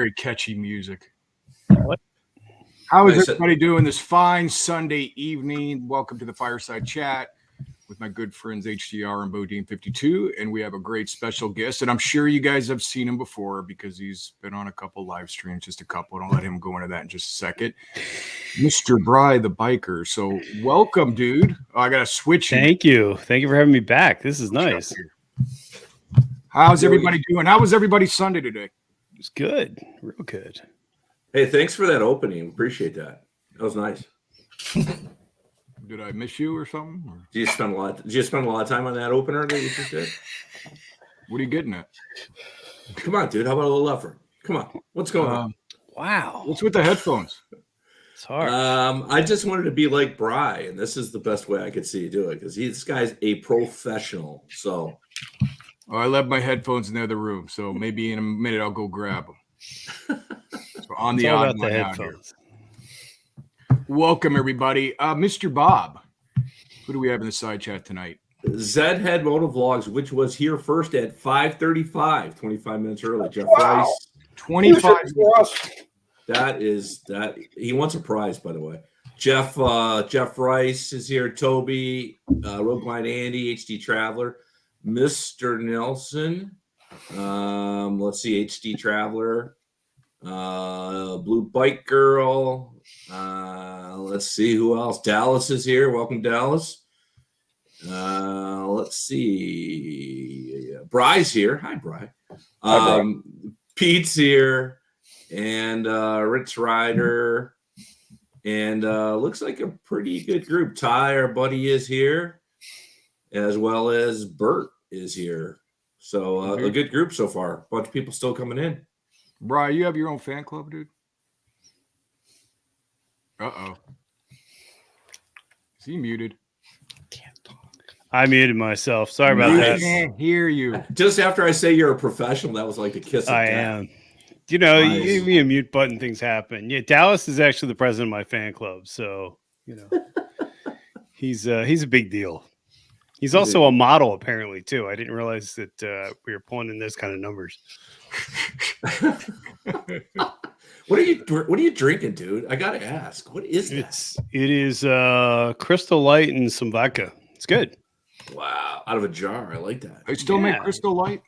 very catchy music. What? How is everybody doing this fine Sunday evening? Welcome to the Fireside Chat with my good friends HDR and BoDean 52, and we have a great special guest, and I'm sure you guys have seen him before because he's been on a couple live streams, just a couple. Don't let him go into that in just a second. Mr. Bry The Biker. So welcome, dude. Oh, I got to switch. Thank you for having me back. This is nice. How's everybody doing? How was everybody's Sunday today? It was good, real good. Hey, thanks for that opening. Appreciate that. That was nice. Did I miss you or something? Or? Did you spend a lot of time on that opener that you just did? What are you getting at? Come on, dude. How about a little effort? Come on. What's going on? Wow. What's with the headphones? It's hard. I just wanted to be like Bry, and this is the best way I could see you do it because this guy's a professional. So I left my headphones in the other room, so maybe in a minute I'll go grab them. So on the odd one out here. Welcome everybody, Mr. Bob. Who do we have in the side chat tonight? Zed Head Moto Vlogs, which was here first at 5:35, 25 minutes early. Jeff Rice, 25. That he wants a prize, by the way. Jeff Rice is here. Toby, Rogueline Andy, HD Traveler, Mr. Nelson. Let's see, HD Traveler, Blue Bike Girl. Let's see who else. Dallas is here. Welcome, Dallas. Let's see. Bry's here. Hi, Bry. Pete's here, and Rich Ryder, and looks like a pretty good group. Ty, our buddy, is here, as well as Bert is here. So a good group so far. A bunch of people still coming in. Bry, you have your own fan club, dude? Uh-oh. Is he muted? Can't talk. I muted myself. Sorry about that. I can't hear you. Just after I say you're a professional, that was like the kiss of death. I am. You know, you give me a mute button, things happen. Yeah, Dallas is actually the president of my fan club, so you know, he's a big deal. He's also a model, apparently, too. I didn't realize that we were pulling in those kind of numbers. What are you drinking, dude? I gotta ask. What is this? It is Crystal Light and some vodka. It's good. Wow, out of a jar. I like that. They still make Crystal Light?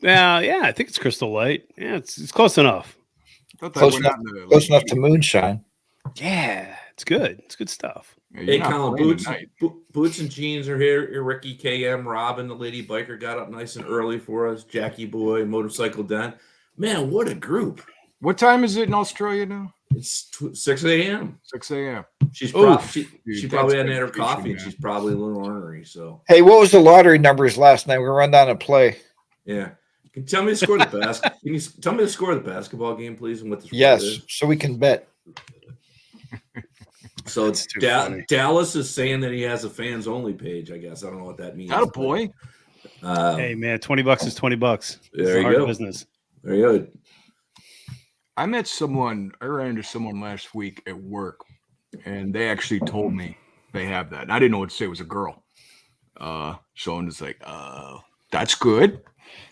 Yeah, I think it's Crystal Light. Yeah, it's close enough. Close enough to moonshine. Yeah, it's good. It's good stuff. Yeah, hey, Colin, Boots and Jeans are here. Ricky, KM, Robin, the Lady Biker got up nice and early for us. Jackie Boy, Motorcycle Den. Man, what a group. What time is it in Australia now? It's 6 a.m. 6 a.m. She probably hadn't had her coffee, and she's probably a little ornery. So, hey, what was the lottery numbers last night? We run down and play. Yeah, can you tell me the score of the basket? Can you tell me the score of the basketball game, please, and what the score is? So we can bet. So Dallas is saying that he has a fans only page. I guess I don't know what that means. Not a boy. Hey man, $20 is $20. There you go. Business. There you go. I ran into someone last week at work, and they actually told me they have that. And I didn't know what to say. It was a girl. So I'm just like, that's good.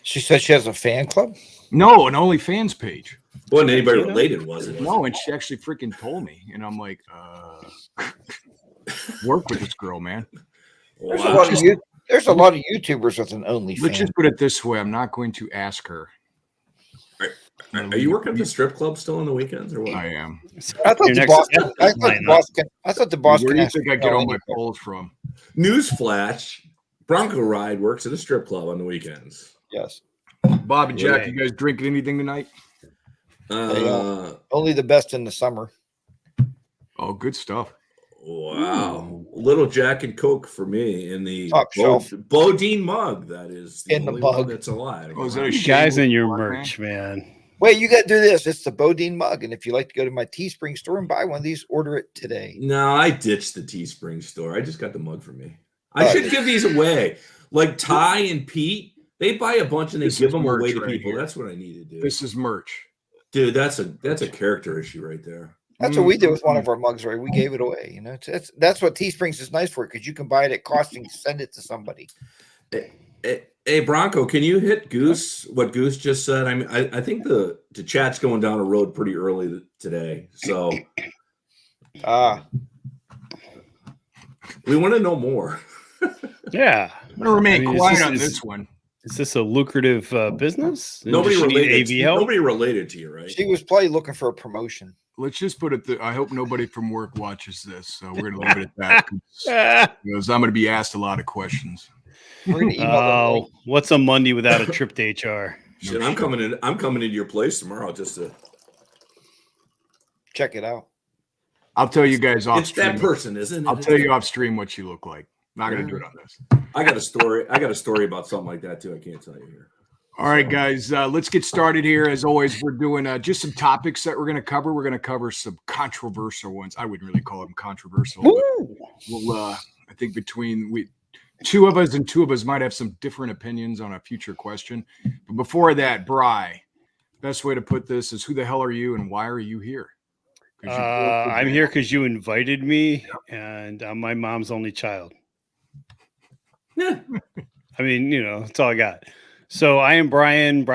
She said she has a fan club? No, an OnlyFans page. Wasn't anybody related, was it? No, and she actually freaking told me. And I'm like, work with this girl, man. There's a lot of YouTubers with an OnlyFans. Let's just put it this way. I'm not going to ask her. Are you working at the strip club still on the weekends, or what? I am. I thought the boss. Where do you think I get all my polls from? Newsflash: Broncoride works at a strip club on the weekends. Yes. Bob and Jack, you guys drinking anything tonight? Only the best in the summer. Oh, good stuff. Wow. Little Jack and Coke for me in the BoDean mug. That is the only one that's alive. Oh, is that you guys in your merch, man. Wait, you got to do this. It's the BoDean mug. And if you like to go to my Teespring store and buy one of these, order it today. No, I ditched the Teespring store. I just got the mug for me. I should give these away. Like Ty and Pete, they buy a bunch and they give them away to people. That's what I need to do. This is merch. Dude, that's a character issue right there. That's what we did with one of our mugs, right? We gave it away. You know, that's what Teesprings is nice for, because you can buy it at cost and send it to somebody. Hey Bronco, can you hit Goose? What Goose just said? I mean, I think the chat's going down a road pretty early today, so we want to know more. Yeah, I'm gonna remain quiet on this one. Is this a lucrative business? Nobody related. AV help? Nobody related to you, right? She was probably looking for a promotion. Let's just put it. I hope nobody from work watches this, so we're gonna leave it at that because I'm gonna be asked a lot of questions. We're gonna email them. What's a Monday without a trip to HR? Shit, I'm coming in. I'm coming into your place tomorrow just to Check it out. I'll tell you guys off. It's that person, isn't it? I'll tell you off stream what you look like. Not gonna do it on this. I got a story. I got a story about something like that too. I can't tell you here. All right, guys, let's get started here. As always, we're doing just some topics that we're going to cover. We're going to cover some controversial ones. I wouldn't really call them controversial. We'll, I think between two of us might have some different opinions on a future question. But before that, Bry, best way to put this is who the hell are you and why are you here? I'm here because you invited me, and I'm my mom's only child. Yeah. I mean, that's all I got. So I am Bry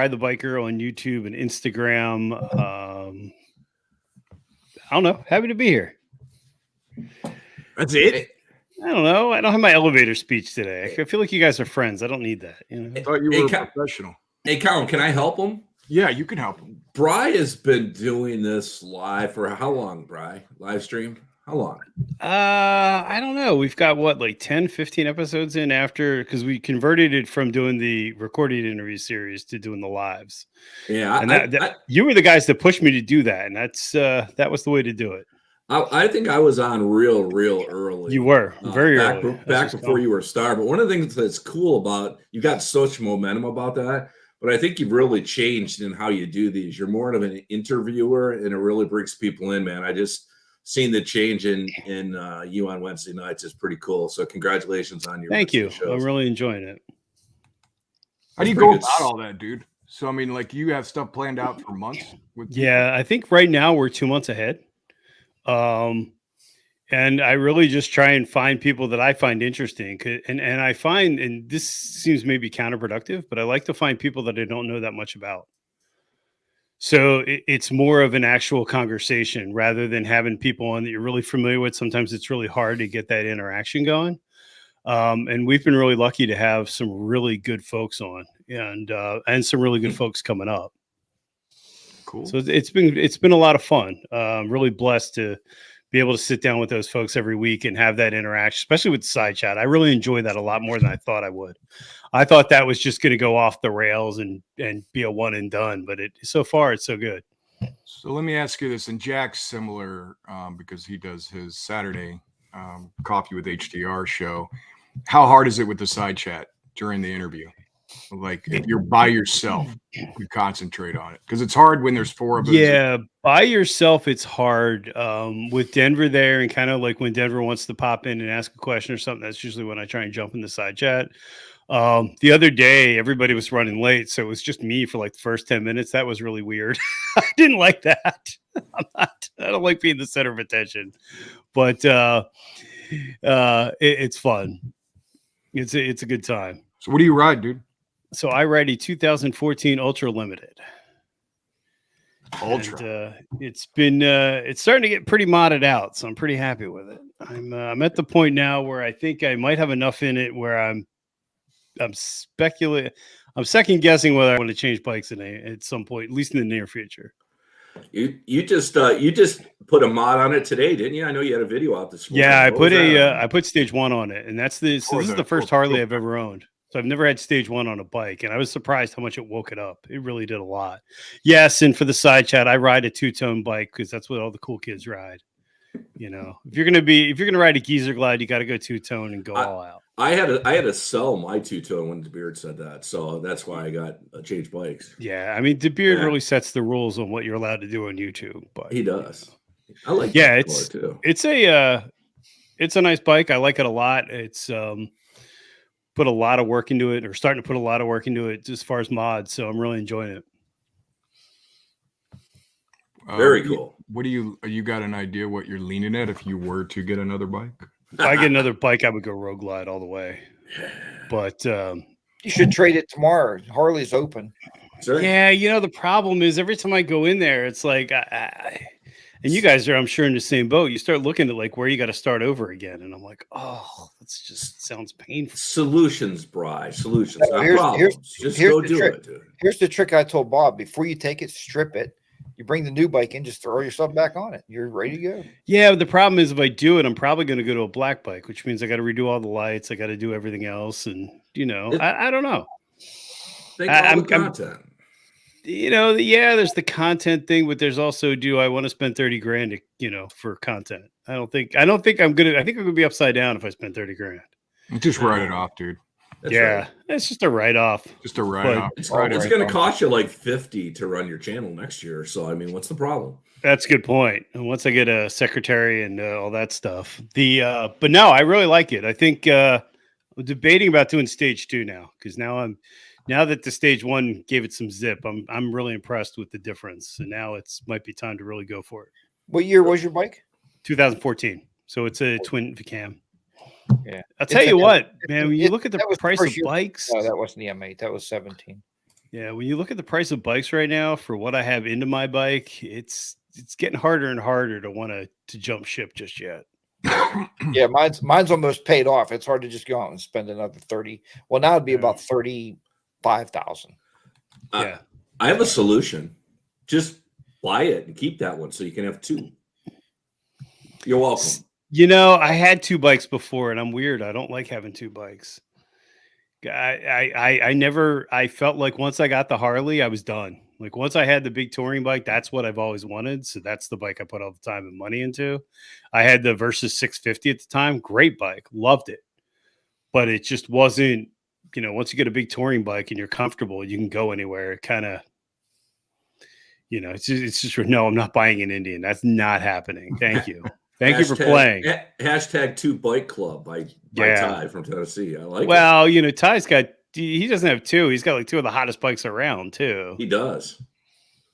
the Biker on YouTube and Instagram. I don't know. Happy to be here. That's it. I don't know. I don't have my elevator speech today. I feel like you guys are friends. I don't need that. I thought you were a professional. Hey, Colin, can I help him? Yeah, you can help him. Bry has been doing this live for how long, Bry? Live stream? How long? I don't know. We've got like 10, 15 episodes in after, because we converted it from doing the recorded interview series to doing the lives. Yeah. And you were the guys that pushed me to do that. And that was the way to do it. I think I was on real early. You were very early. Back before you were a star. But one of the things that's cool about, you got such momentum about that, but I think you've really changed in how you do these. You're more of an interviewer, and it really brings people in, man. I just seen the change in you on Wednesday nights is pretty cool. So congratulations on your Thank you. shows. I'm really enjoying it. How do you go about all that, dude? So I mean, like, you have stuff planned out for months I think right now we're 2 months ahead. And I really just try and find people that I find interesting. And I find, and this seems maybe counterproductive, but I like to find people that I don't know that much about. So it's more of an actual conversation rather than having people on that you're really familiar with. Sometimes it's really hard to get that interaction going. And we've been really lucky to have some really good folks on and some really good folks coming up. Cool. So it's been a lot of fun. Really blessed to be able to sit down with those folks every week and have that interaction, especially with side chat. I really enjoy that a lot more than I thought I would. I thought that was just going to go off the rails and be a one and done, but so far it's so good. So let me ask you this, and Jack's similar because he does his Saturday Coffee with HDR show. How hard is it with the side chat during the interview? Like, if you're by yourself, you concentrate on it because it's hard when there's four of us. Yeah, by yourself, it's hard. With Denver there, and kind of like when Denver wants to pop in and ask a question or something, that's usually when I try and jump in the side chat. The other day, everybody was running late, so it was just me for like the first 10 minutes. That was really weird. I didn't like that. I don't like being the center of attention, but it's fun. It's a good time. So what do you ride, dude? So I ride a 2014 Ultra Limited. Ultra. And, it's starting to get pretty modded out, so I'm pretty happy with it. I'm at the point now where I think I might have enough in it where I'm speculating. I'm second guessing whether I want to change bikes at some point, at least in the near future. You just put a mod on it today, didn't you? I know you had a video out this morning. Yeah, I put stage 1 on it, and this is the first Harley I've ever owned. So I've never had stage 1 on a bike, and I was surprised how much it woke it up. It really did a lot. Yes, and for the side chat, I ride a two-tone bike because that's what all the cool kids ride. You know, if you're gonna ride a Geezer Glide, you got to go two-tone and go all out. I had to sell my two-tone when DeBeard said that, so that's why I got changed bikes. Yeah, I mean, DeBeard really sets the rules on what you're allowed to do on YouTube. But he does. I like. Yeah, that too. It's a nice bike. I like it a lot. It's put a lot of work into it, or starting to put a lot of work into it as far as mods. So I'm really enjoying it. Very cool. What do you got an idea what you're leaning at if you were to get another bike? If I get another bike, I would go Road Glide all the way. But You should trade it tomorrow. Harley's open. Sure. Yeah, the problem is every time I go in there, it's like, and you guys are, I'm sure, in the same boat. You start looking at like where you got to start over again, and I'm like, oh, that's just sounds painful. Solutions, Bry. Solutions, No, not problems. Just go do it, dude. Here's the trick I told Bob. Before you take it, strip it. You bring the new bike in, just throw yourself back on it. You're ready to go. Yeah, but the problem is if I do it, I'm probably going to go to a black bike, which means I got to redo all the lights. I got to do everything else, and I don't know. Think all the content. Yeah, there's the content thing, but there's also, do I want to spend 30 grand, for content? I think I'm gonna be upside down if I spend 30 grand. Just write it off, dude. That's yeah, right. it's just a write-off. Just a write-off. It's going to cost you like 50 to run your channel next year. So, I mean, what's the problem? That's a good point. And once I get a secretary and all that stuff, but no, I really like it. I think I'm debating about doing stage 2 now, because now that the stage 1 gave it some zip, I'm really impressed with the difference. And now might be time to really go for it. What year was your bike? 2014. So it's a twin cam. Yeah, I'll tell you what, man. When you look at the price of bikes, no, that wasn't the M8. That was 17. Yeah, when you look at the price of bikes right now for what I have into my bike, it's getting harder and harder to want to jump ship just yet. Yeah, mine's almost paid off. It's hard to just go out and spend another 30. Well, now it'd be about 35,000. Yeah, I have a solution. Just buy it and keep that one so you can have 2. You're welcome. I had 2 bikes before, and I'm weird. I don't like having 2 bikes. I felt like once I got the Harley, I was done. Like once I had the big touring bike, that's what I've always wanted. So that's the bike I put all the time and money into. I had the Versus 650 at the time. Great bike. Loved it. But it just wasn't, once you get a big touring bike and you're comfortable, you can go anywhere. It kind of, it's just, no, I'm not buying an Indian. That's not happening. Thank you. Thank you for playing. Hashtag 2 Bike Club by Ty from Tennessee. I like it. Ty's he doesn't have 2. He's got like 2 of the hottest bikes around too. He does.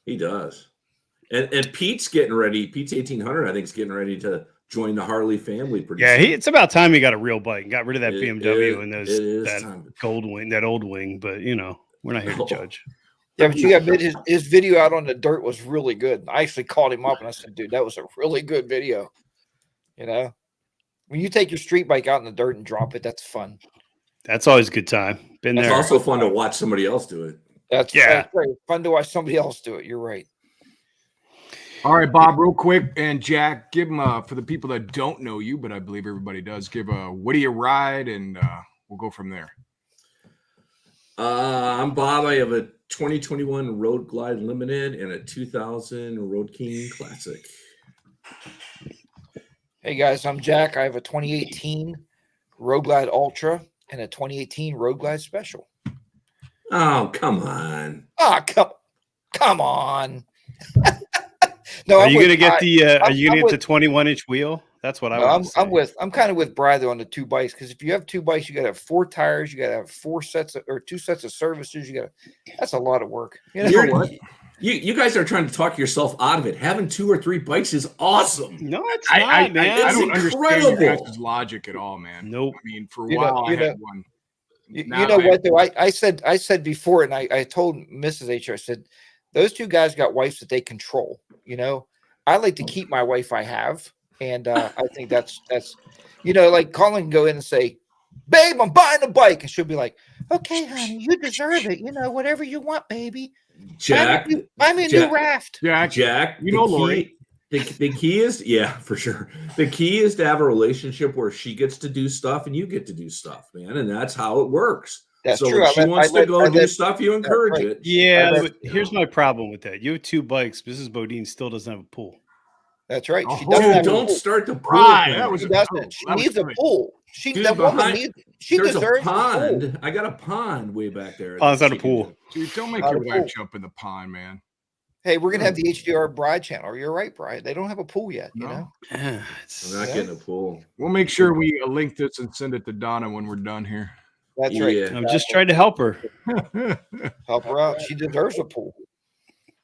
And Pete's getting ready. Pete's 1800, I think, is getting ready to join the Harley family pretty soon. It's about time he got a real bike and got rid of that BMW and that gold wing, that old wing. But we're not here to judge. Yeah, but you got his video out on the dirt was really good. I actually called him up and I said, dude, that was a really good video. When you take your street bike out in the dirt and drop it, that's fun. That's always a good time. It's also fun to watch somebody else do it. That's great. Fun to watch somebody else do it. You're right. All right, Bob, real quick, and Jack, give them for the people that don't know you, but I believe everybody does. Give what do you ride, and we'll go from there. I'm Bob. I have a 2021 Road Glide Limited and a 2000 Road King Classic. Hey guys, I'm Jack. I have a 2018 Road Glide Ultra and a 2018 Road Glide Special. Oh, come on. Come on. No, are you gonna get the 21-inch wheel? That's what I'm kind of with Bry though on the 2 bikes, because if you have 2 bikes, you gotta have 4 tires, you gotta have 2 sets of services. That's a lot of work. You guys are trying to talk yourself out of it. Having 2 or 3 bikes is awesome. No, it's not, man. I don't understand your guys' logic at all, man. Nope. I mean, for a while I had one. What though? I said before, and I told Mrs. H. I said, those 2 guys got wives that they control. I like to keep my wife I have, and I think that's like Colin can go in and say, babe, I'm buying a bike, and she'll be like, okay, honey, you deserve it. Whatever you want, baby. Jack, buy me a new raft. Jack, Lori. The key is, for sure. The key is to have a relationship where she gets to do stuff and you get to do stuff, man, and that's how it works. That's so true. If she wants to go do stuff, you encourage it. Yeah, but here's my problem with that. You have 2 bikes. Mrs. BoDean still doesn't have a pool. That's right. She doesn't. Don't start the pool. She doesn't. She needs a pool. She deserves a pond. A pool. I got a pond way back there. Pond's not a pool. Dude, don't make your wife jump in the pond, man. Hey, we're gonna have the HDR Bride channel. You're right, Bride. They don't have a pool yet. I'm not getting a pool. We'll make sure we link this and send it to Donna when we're done here. That's right. I'm just trying to help her. Help her out. She deserves a pool.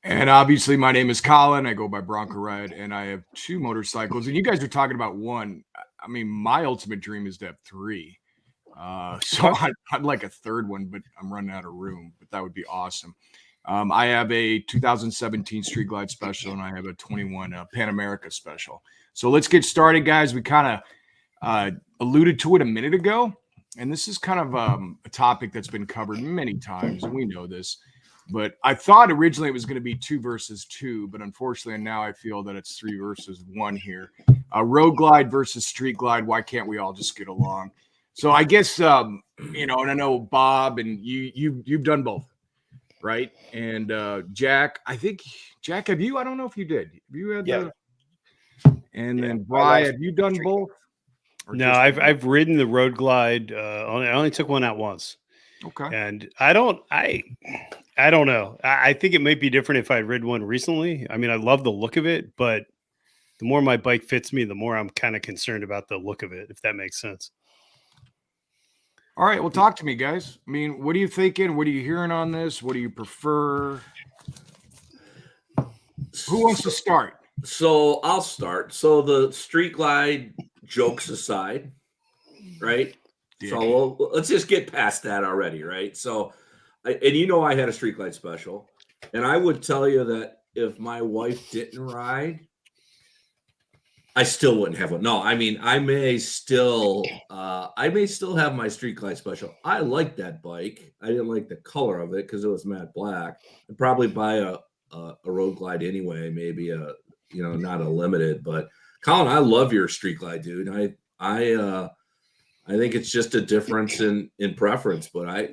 And obviously, my name is Colin. I go by Broncoride, and I have 2 motorcycles. And you guys are talking about 1. I mean, my ultimate dream is to have 3. So I'd like a third one, but I'm running out of room. But that would be awesome. I have a 2017 Street Glide special, and I have a 21 Pan America special. So let's get started, guys. We kind of alluded to it a minute ago, and this is kind of a topic that's been covered many times, and we know this. But I thought originally it was going to be 2 versus 2, but unfortunately now I feel that it's 3 versus 1 here. Road Glide versus Street Glide. Why can't we all just get along? So I guess and I know Bob and you've done both, right? And Jack, I think have you? I don't know if you did. Have you had and then Bry, have you done both? No, I've ridden the Road Glide. I only took one out once. Okay. And I don't know. I think it might be different if I'd ridden one recently. I mean, I love the look of it, but the more my bike fits me, the more I'm kind of concerned about the look of it, if that makes sense. All right. Well, talk to me, guys. I mean, what are you thinking? What are you hearing on this? What do you prefer? Who wants to start? So I'll start. So the Street Glide jokes aside, right? Yeah. So let's just get past that already, right? So, I had a Street Glide special, and I would tell you that if my wife didn't ride, I still wouldn't have one. No, I mean, I may still have my Street Glide special. I like that bike. I didn't like the color of it because it was matte black. I'd probably buy a Road Glide anyway, maybe not a limited. But Colin, I love your Street Glide, dude. I think it's just a difference in preference, but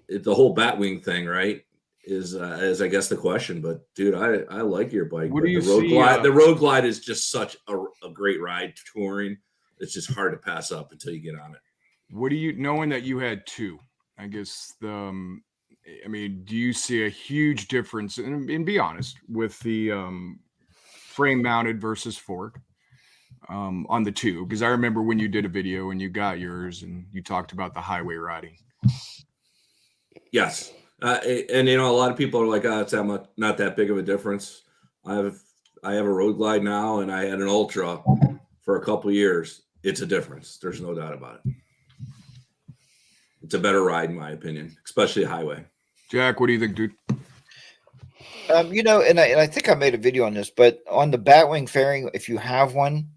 the whole Batwing thing, right, is I guess the question. But dude, I like your bike. What do you Road see? Glide, the Road Glide is just such a great ride touring. It's just hard to pass up until you get on it. What do you, knowing that you had 2? I guess do you see a huge difference? And be honest with the frame mounted versus fork. On the 2, because I remember when you did a video and you got yours and you talked about the highway riding. Yes. And a lot of people are like, it's not that big of a difference. I have a Road Glide now, and I had an Ultra for a couple of years. It's a difference. There's no doubt about it. It's a better ride, in my opinion, especially a highway. Jack, what do you think, dude? And I think I made a video on this, but on the Batwing fairing, if you have one,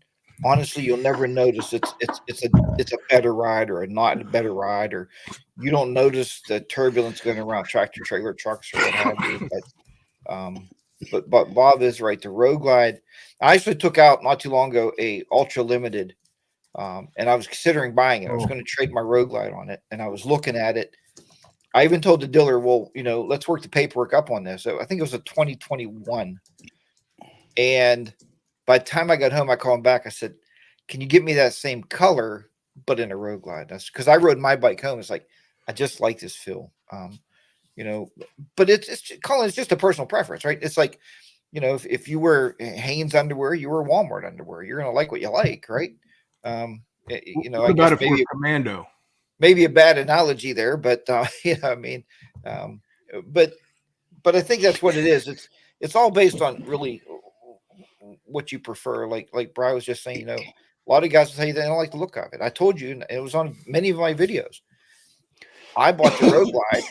honestly, you'll never notice it's a better ride or not a better ride, or you don't notice the turbulence going around tractor trailer trucks or what have you. But Bob is right. The Road Glide, I actually took out not too long ago a ultra limited, and I was considering buying it. I was going to trade my Road Glide on it, and I was looking at it. I even told the dealer, well, let's work the paperwork up on this. So I think it was a 2021. And by the time I got home, I called him back. I said, can you give me that same color, but in a Road Glide? That's because I rode my bike home. It's like, I just like this feel. But it's Colin, it's just a personal preference, right? It's like, if you wear Hanes underwear, you wear Walmart underwear, you're going to like what you like, right? What about if we're Commando? Maybe a bad analogy there, but but I think that's what it is. It's all based on really what you prefer. Like Bry was just saying, a lot of guys will tell you they don't like the look of it. I told you, and it was on many of my videos. I bought the Road Glide,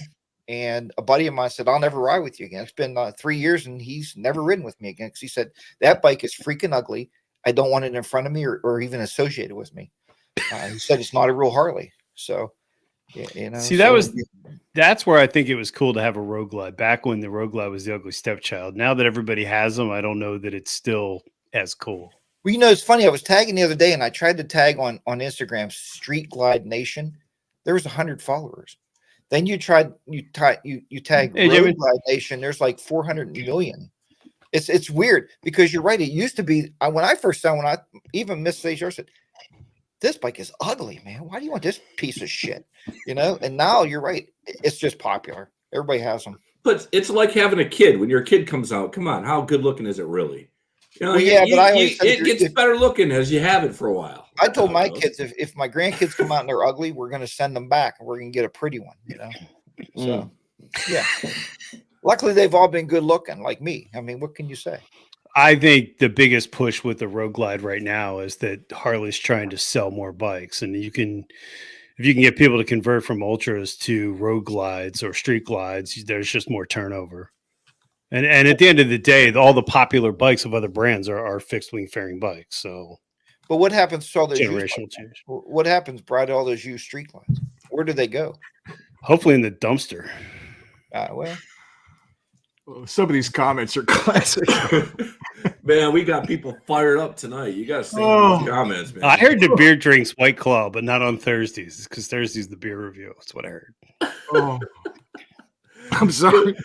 and a buddy of mine said, I'll never ride with you again. It's been 3 years, and he's never ridden with me again because he said, that bike is freaking ugly. I don't want it in front of me or even associated with me. He said it's not a real Harley. So, see, that's where I think it was cool to have a Road Glide back when the Road Glide was the ugly stepchild. Now that everybody has them, I don't know that it's still as cool. Well, it's funny. I was tagging the other day, and I tried to tag on Instagram Street Glide Nation. There was 100 followers. Then you tag Road Glide Nation. There's like 400 million. It's weird because you're right. It used to be when I first saw, when I even Miss HR said, this bike is ugly, man. Why do you want this piece of shit? And now you're right. It's just popular. Everybody has them. But it's like having a kid. When your kid comes out, come on, how good looking is it really? It gets better looking as you have it for a while. I told my kids, if my grandkids come out and they're ugly, we're going to send them back and we're going to get a pretty one, So, yeah. Luckily, they've all been good looking like me. I mean, what can you say? I think the biggest push with the Road Glide right now is that Harley's trying to sell more bikes, and if you can get people to convert from ultras to road glides or street glides, there's just more turnover. And at the end of the day, all the popular bikes of other brands are fixed wing fairing bikes. So, but what happens to all those generational change? What happens, Brad, to all those used street glides? Where do they go? Hopefully in the dumpster. Well, some of these comments are classic. Man, we got people fired up tonight. You got to see those comments, man. I heard the beer drinks White Claw, but not on Thursdays because Thursday's the beer review. That's what I heard. Oh. I'm sorry.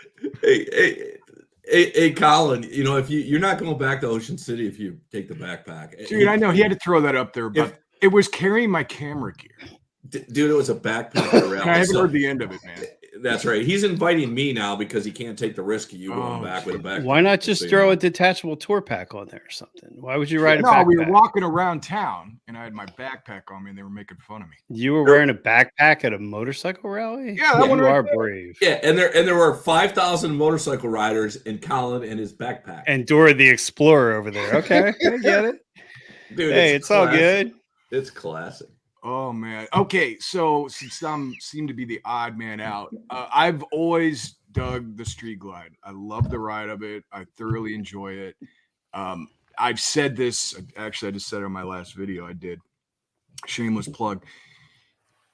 Hey, Colin, you know, if you're not going back to Ocean City if you take the backpack. Dude, I know he had to throw that up there, but it was carrying my camera gear. Dude, it was a backpack around. I haven't heard the end of it, man. That's right. He's inviting me now because he can't take the risk of you going back with a backpack. Why not just throw a detachable tour pack on there or something? Why would you ride a backpack? No, we were walking around town, and I had my backpack on me, and they were making fun of me. You were wearing a backpack at a motorcycle rally? Yeah, that one you right are there. brave. Yeah, and there were 5,000 motorcycle riders in Colin and his backpack. And Dora the Explorer over there. Okay, I get it. Dude, hey, it's all good. It's classic. Oh man. Okay, so since some seem to be the odd man out, I've always dug the Street Glide. I love the ride of it. I thoroughly enjoy it. I've said this. Actually, I just said it on my last video. I did. Shameless plug.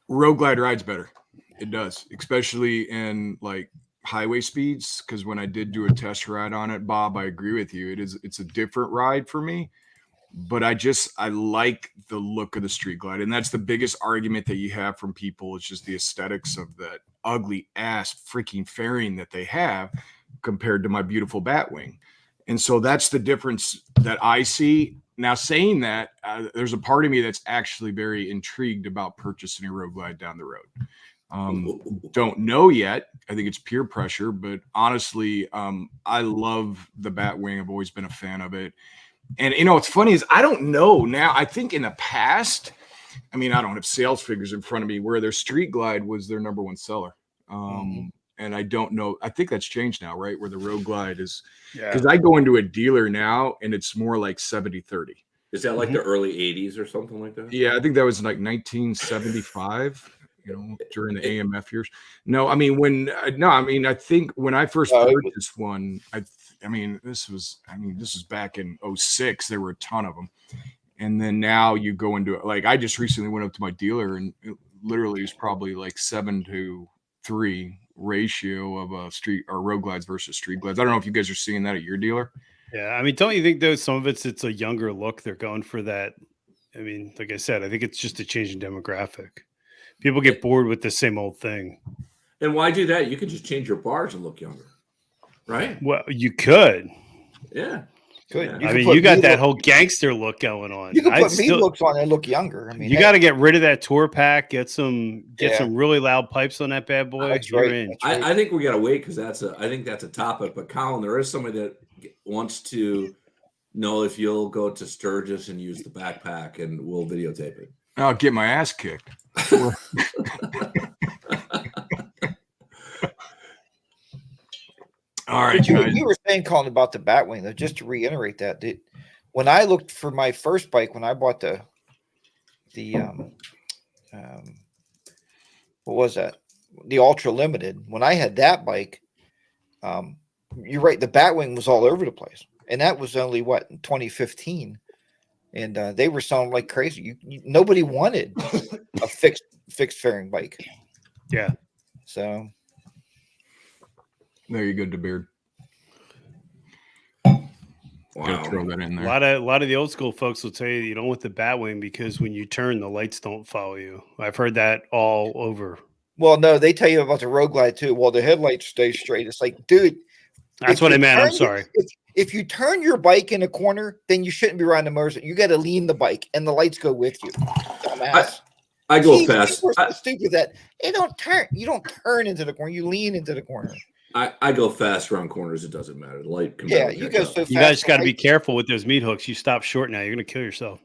Road Glide rides better. It does, especially in like highway speeds. Because when I did do a test ride on it, Bob, I agree with you. It's a different ride for me. But I like the look of the Street Glide, and that's the biggest argument that you have from people. It's just the aesthetics of that ugly ass freaking fairing that they have compared to my beautiful Batwing. And so that's the difference that I see. Now, saying that, there's a part of me that's actually very intrigued about purchasing a Road Glide down the road. Don't know yet. I think it's peer pressure, but honestly, I love the Batwing. I've always been a fan of it. And, you know, what's funny is I don't know now. I think in the past, I mean, I don't have sales figures in front of me where their Street Glide was their number one seller. And I don't know. I think that's changed now, right? Where the Road Glide is. Because I go into a dealer now and it's more like 70-30. Is that like the early 80s or something like that? Yeah, I think that was like 1975. You know, during the AMF years. No, I mean, I think when I first purchased one, this was back in 06. There were a ton of them. And then now you go into it. Like I just recently went up to my dealer and it literally is probably like 7-3 ratio of Road Glides versus Street Glides. I don't know if you guys are seeing that at your dealer. Yeah. I mean, don't you think though some of it's a younger look? They're going for that. I mean, like I said, I think it's just a change in demographic. People get bored with the same old thing. And why do that? You could just change your bars and look younger, right? Well, you could. Yeah. Good. Yeah. I mean, you got that whole gangster look going on. You can put me looks on and look younger. I mean, you got to get rid of that tour pack. Get some really loud pipes on that bad boy. That's right. In. I think we got to wait because I think that's a topic. But Colin, there is somebody that wants to know if you'll go to Sturgis and use the backpack, and we'll videotape it. I'll get my ass kicked. All right, you were saying, Colin, about the Batwing, though, just to reiterate that, when I looked for my first bike, when I bought the what was that? The Ultra Limited. When I had that bike, you're right, the Batwing was all over the place. And that was only, in 2015. And they were selling like crazy. Nobody wanted a fixed fairing bike. Yeah. So there you go, DeBeard. Wow. Gotta throw that in there. A lot of the old school folks will tell you you don't want the Batwing because when you turn, the lights don't follow you. I've heard that all over. Well, no, they tell you about the Road Glide too. Well, the headlights stay straight. It's like, dude. That's what I meant. I'm sorry. If you turn your bike in a corner, then you shouldn't be riding the motorcycle. You got to lean the bike, and the lights go with you. Dumbass. I go fast. People are so stupid that they don't turn. You don't turn into the corner. You lean into the corner. I go fast around corners. It doesn't matter. The light comes out. You go so fast. You guys got to be careful with those meat hooks. You stop short now, you're going to kill yourself.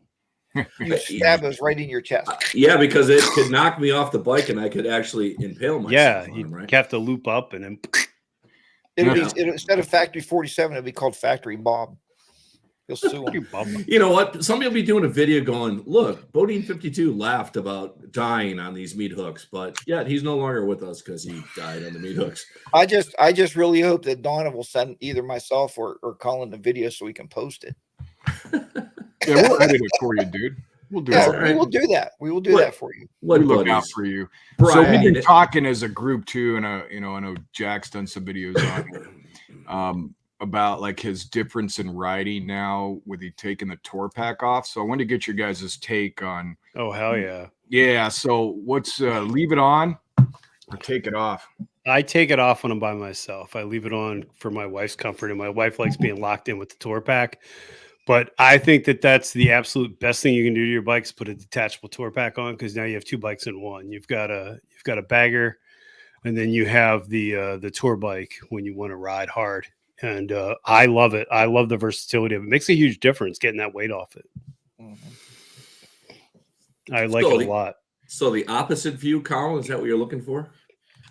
You stab those right in your chest. Yeah, because it could knock me off the bike, and I could actually impale myself. Yeah, on you them, right? have to loop up and then. Instead of Factory 47, it'll be called Factory Bob. He'll sue him. You know what? Somebody will be doing a video going, look, BoDean 52 laughed about dying on these meat hooks, but yet he's no longer with us because he died on the meat hooks. I just really hope that Donna will send either myself or Colin the video so we can post it. Yeah, we'll edit it for you, dude. We'll do it. We will do that. We will do that for you. We look out for you. Brian, so we've been talking as a group too, and I know Jack's done some videos on it, about like his difference in riding now with he taking the tour pack off. So I wanted to get your guys' take on. Oh hell yeah, yeah. So what's leave it on or take it off? I take it off when I'm by myself. I leave it on for my wife's comfort, and my wife likes being locked in with the tour pack. But I think that that's the absolute best thing you can do to your bike is put a detachable tour pack on, because now you have two bikes in one. You've got a bagger, and then you have the tour bike when you want to ride hard. And I love it. I love the versatility of it. It makes a huge difference getting that weight off it. I like it a lot. So the opposite view, Colin, is that what you're looking for?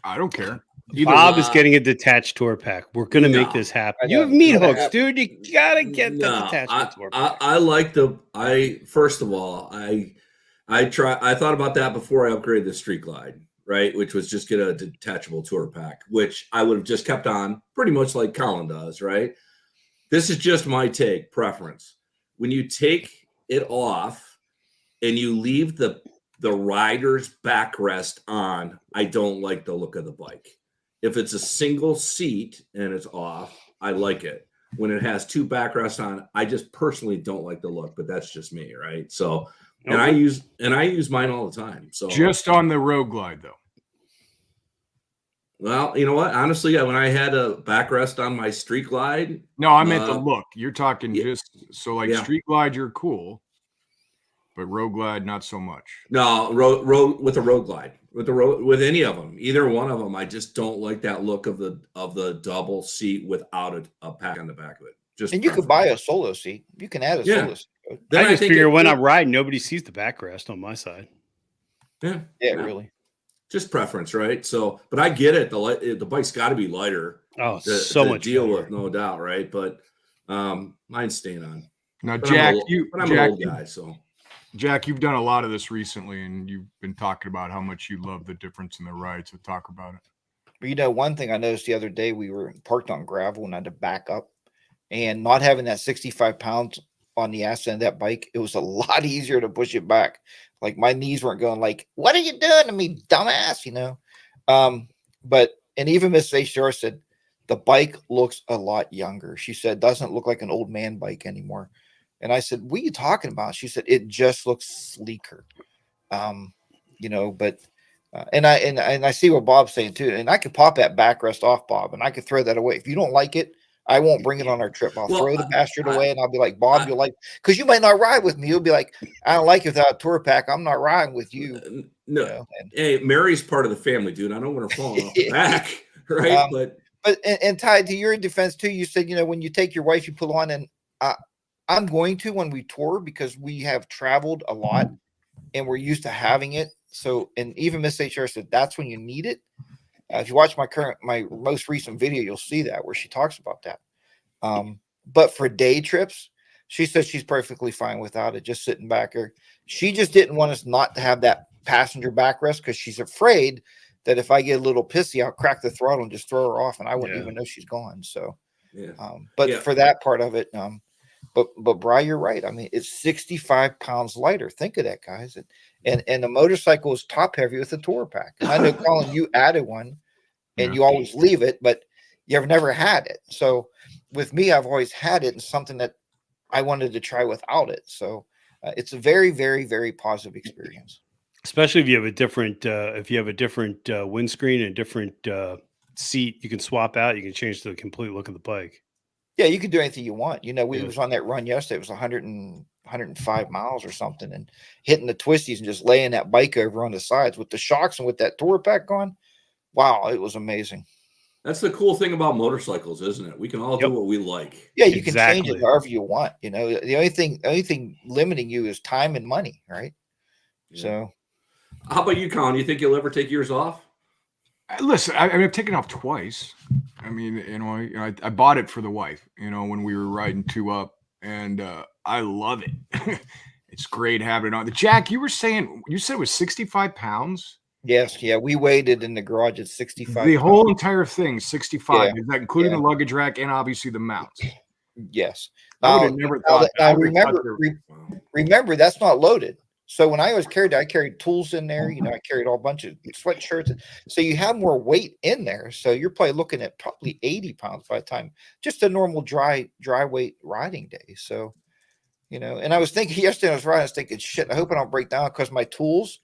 I don't care. Bob is getting a detached tour pack. We're going to make this happen. You have meat hooks, dude. You got to get the detachable tour pack. I like first of all, I thought about that before I upgraded the Street Glide, right? Which was just get a detachable tour pack, which I would have just kept on pretty much like Colin does, right? This is just my preference. When you take it off and you leave the rider's backrest on, I don't like the look of the bike. If it's a single seat and it's off, I like it. When it has two backrests on, I just personally don't like the look, but that's just me, right? So, and I use mine all the time. So just on the Road Glide though. Well, you know what? Honestly, when I had a backrest on my Street Glide. No, I meant the look. You're talking Street Glide, you're cool, but Road Glide, not so much. No, road with a Road Glide. With any of them, either one of them, I just don't like that look of the double seat without a pack on the back of it. And you could buy a solo seat. You can add a solo seat. Then I just figure when I'm riding, nobody sees the backrest on my side. Yeah, really. Just preference, right? So, but I get it. The bike's got to be lighter. Oh, so much deal with, no doubt, right? But mine's staying on. Now, Jack, I'm an old guy, so. Jack, you've done a lot of this recently, and you've been talking about how much you love the difference in the ride. So talk about it. Well, one thing I noticed the other day, we were parked on gravel and I had to back up, and not having that 65 pounds on the ass end of that bike, it was a lot easier to push it back. Like my knees weren't going like, what are you doing to me, dumbass? And even Miss HR said, the bike looks a lot younger. She said, doesn't look like an old man bike anymore. And I said, what are you talking about? She said, it just looks sleeker. And I see what Bob's saying too. And I could pop that backrest off, Bob, and I could throw that away. If you don't like it, I won't bring it on our trip. I'll throw the bastard away, and I'll be like, Bob, you'll like, because you might not ride with me. You'll be like, I don't like it without a tour pack. I'm not riding with you. No. Hey, Mary's part of the family, dude. I don't want her falling off the back, right? But Ty, to your defense too, you said, when you take your wife, you pull on, and I'm going to when we tour, because we have traveled a lot and we're used to having it. So, and even Miss HR said that's when you need it. If you watch my most recent video, you'll see that where she talks about that. But for day trips, she says she's perfectly fine without it, just sitting back there. She just didn't want us not to have that passenger backrest because she's afraid that if I get a little pissy, I'll crack the throttle and just throw her off, and I wouldn't even know she's gone. So, for that part of it, But Bry, you're right. I mean, it's 65 pounds lighter. Think of that, guys. And the motorcycle is top heavy with a tour pack. And I know, Colin, you added one, and you always leave it, but you've never had it. So with me, I've always had it, and something that I wanted to try without it. So it's a very, very, very positive experience. Especially if you have a different windscreen and a different seat, you can swap out. You can change the complete look of the bike. Yeah, you can do anything you want. We was on that run yesterday. It was 105 miles or something, and hitting the twisties and just laying that bike over on the sides with the shocks and with that tour pack on. Wow, it was amazing. That's the cool thing about motorcycles, isn't it? We can all do what we like. Yeah, you can change it however you want. The only thing limiting you is time and money, right? Yeah. So, how about you, Colin? You think you'll ever take yours off? Listen, I've taken off twice. I mean, I bought it for the wife, when we were riding 2 up, and I love it. It's great having it on. Jack, you said it was 65 pounds. Yes, yeah, we waited in the garage at 65. The whole entire thing, 65. Yeah. Is that including the luggage rack and obviously the mounts? Yes. I would have never thought. Now remember, that's not loaded. So when I was carried, I carried tools in there. I carried all a bunch of sweatshirts. So you have more weight in there. So you're probably looking at probably 80 pounds by the time just a normal dry weight riding day. So, and I was thinking yesterday I was riding, I was thinking, shit, I hope I don't break down because my tools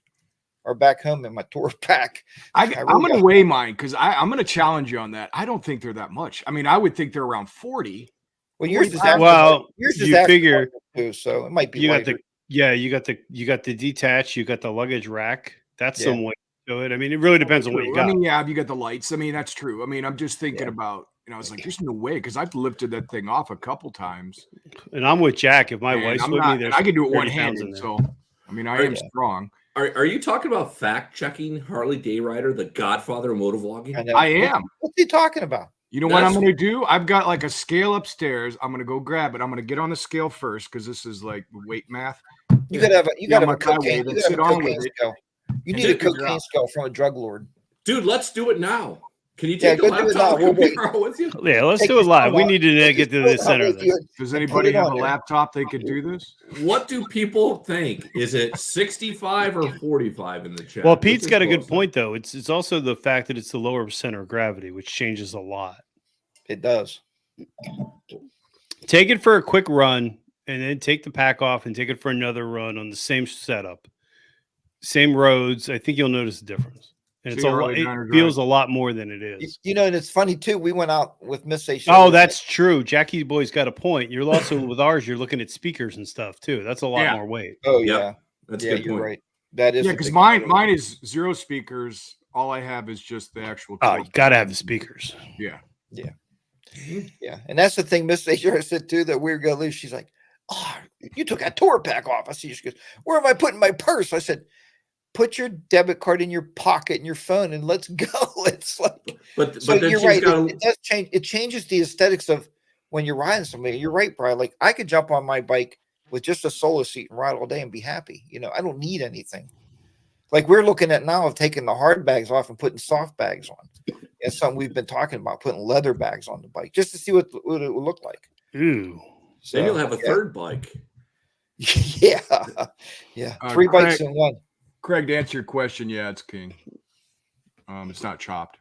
are back home in my tour pack. I'm going to weigh mine because I'm going to challenge you on that. I don't think they're that much. I mean, I would think they're around 40. Well, yours is you figure too, so it might be. You got the detach, you got the luggage rack. That's some weight to it. I mean, it really depends on what you got. I mean, you got the lights. I mean, that's true. I mean, I'm just thinking about. I was like, there's no way because I've lifted that thing off a couple times. And I'm with Jack. If my wife's with me, I can do it one-handed. So, I mean, I am strong. Are you talking about fact-checking Harley Day Rider, the godfather of motovlogging? I am. What's he talking about? You know what I'm going to do? I've got like a scale upstairs. I'm going to go grab it. I'm going to get on the scale first because this is like weight math. You got to have a cocaine scale. You need a cocaine scale from a drug lord. Dude, let's do it now. Can you take the laptop with you? Yeah, let's do it live. We need to get to the center. Does anybody have a laptop they could do this? What do people think? Is it 65 or 45 in the chat? Well, Pete's got a good point, though. It's also the fact that it's the lower center of gravity, which changes a lot. It does. Take it for a quick run, and then take the pack off and take it for another run on the same setup, same roads. I think you'll notice the difference. And it feels a lot more than it is. And it's funny too. We went out with Miss A. Oh, that's true. Jackie Boy's got a point. You're also with ours. You're looking at speakers and stuff too. That's a lot more weight. Oh yeah, that's a good you're point. Right. That is because mine is 0 speakers. All I have is just the actual. Oh, you gotta have the speakers. Yeah. And that's the thing. Miss A. said too that we were gonna lose. She's like, "Oh, you took that tour pack off." I see. She goes, "Where am I putting my purse?" I said, put your debit card in your pocket and your phone and let's go. It's like, but you're right. It does change. It changes the aesthetics of when you're riding somebody. You're right, Brian. Like I could jump on my bike with just a solo seat and ride all day and be happy. I don't need anything. Like we're looking at now of taking the hard bags off and putting soft bags on. It's something we've been talking about, putting leather bags on the bike just to see what it would look like. Ooh. So then you'll have a third bike. Yeah. 3 bikes in one. Craig, to answer your question, it's king. It's not chopped.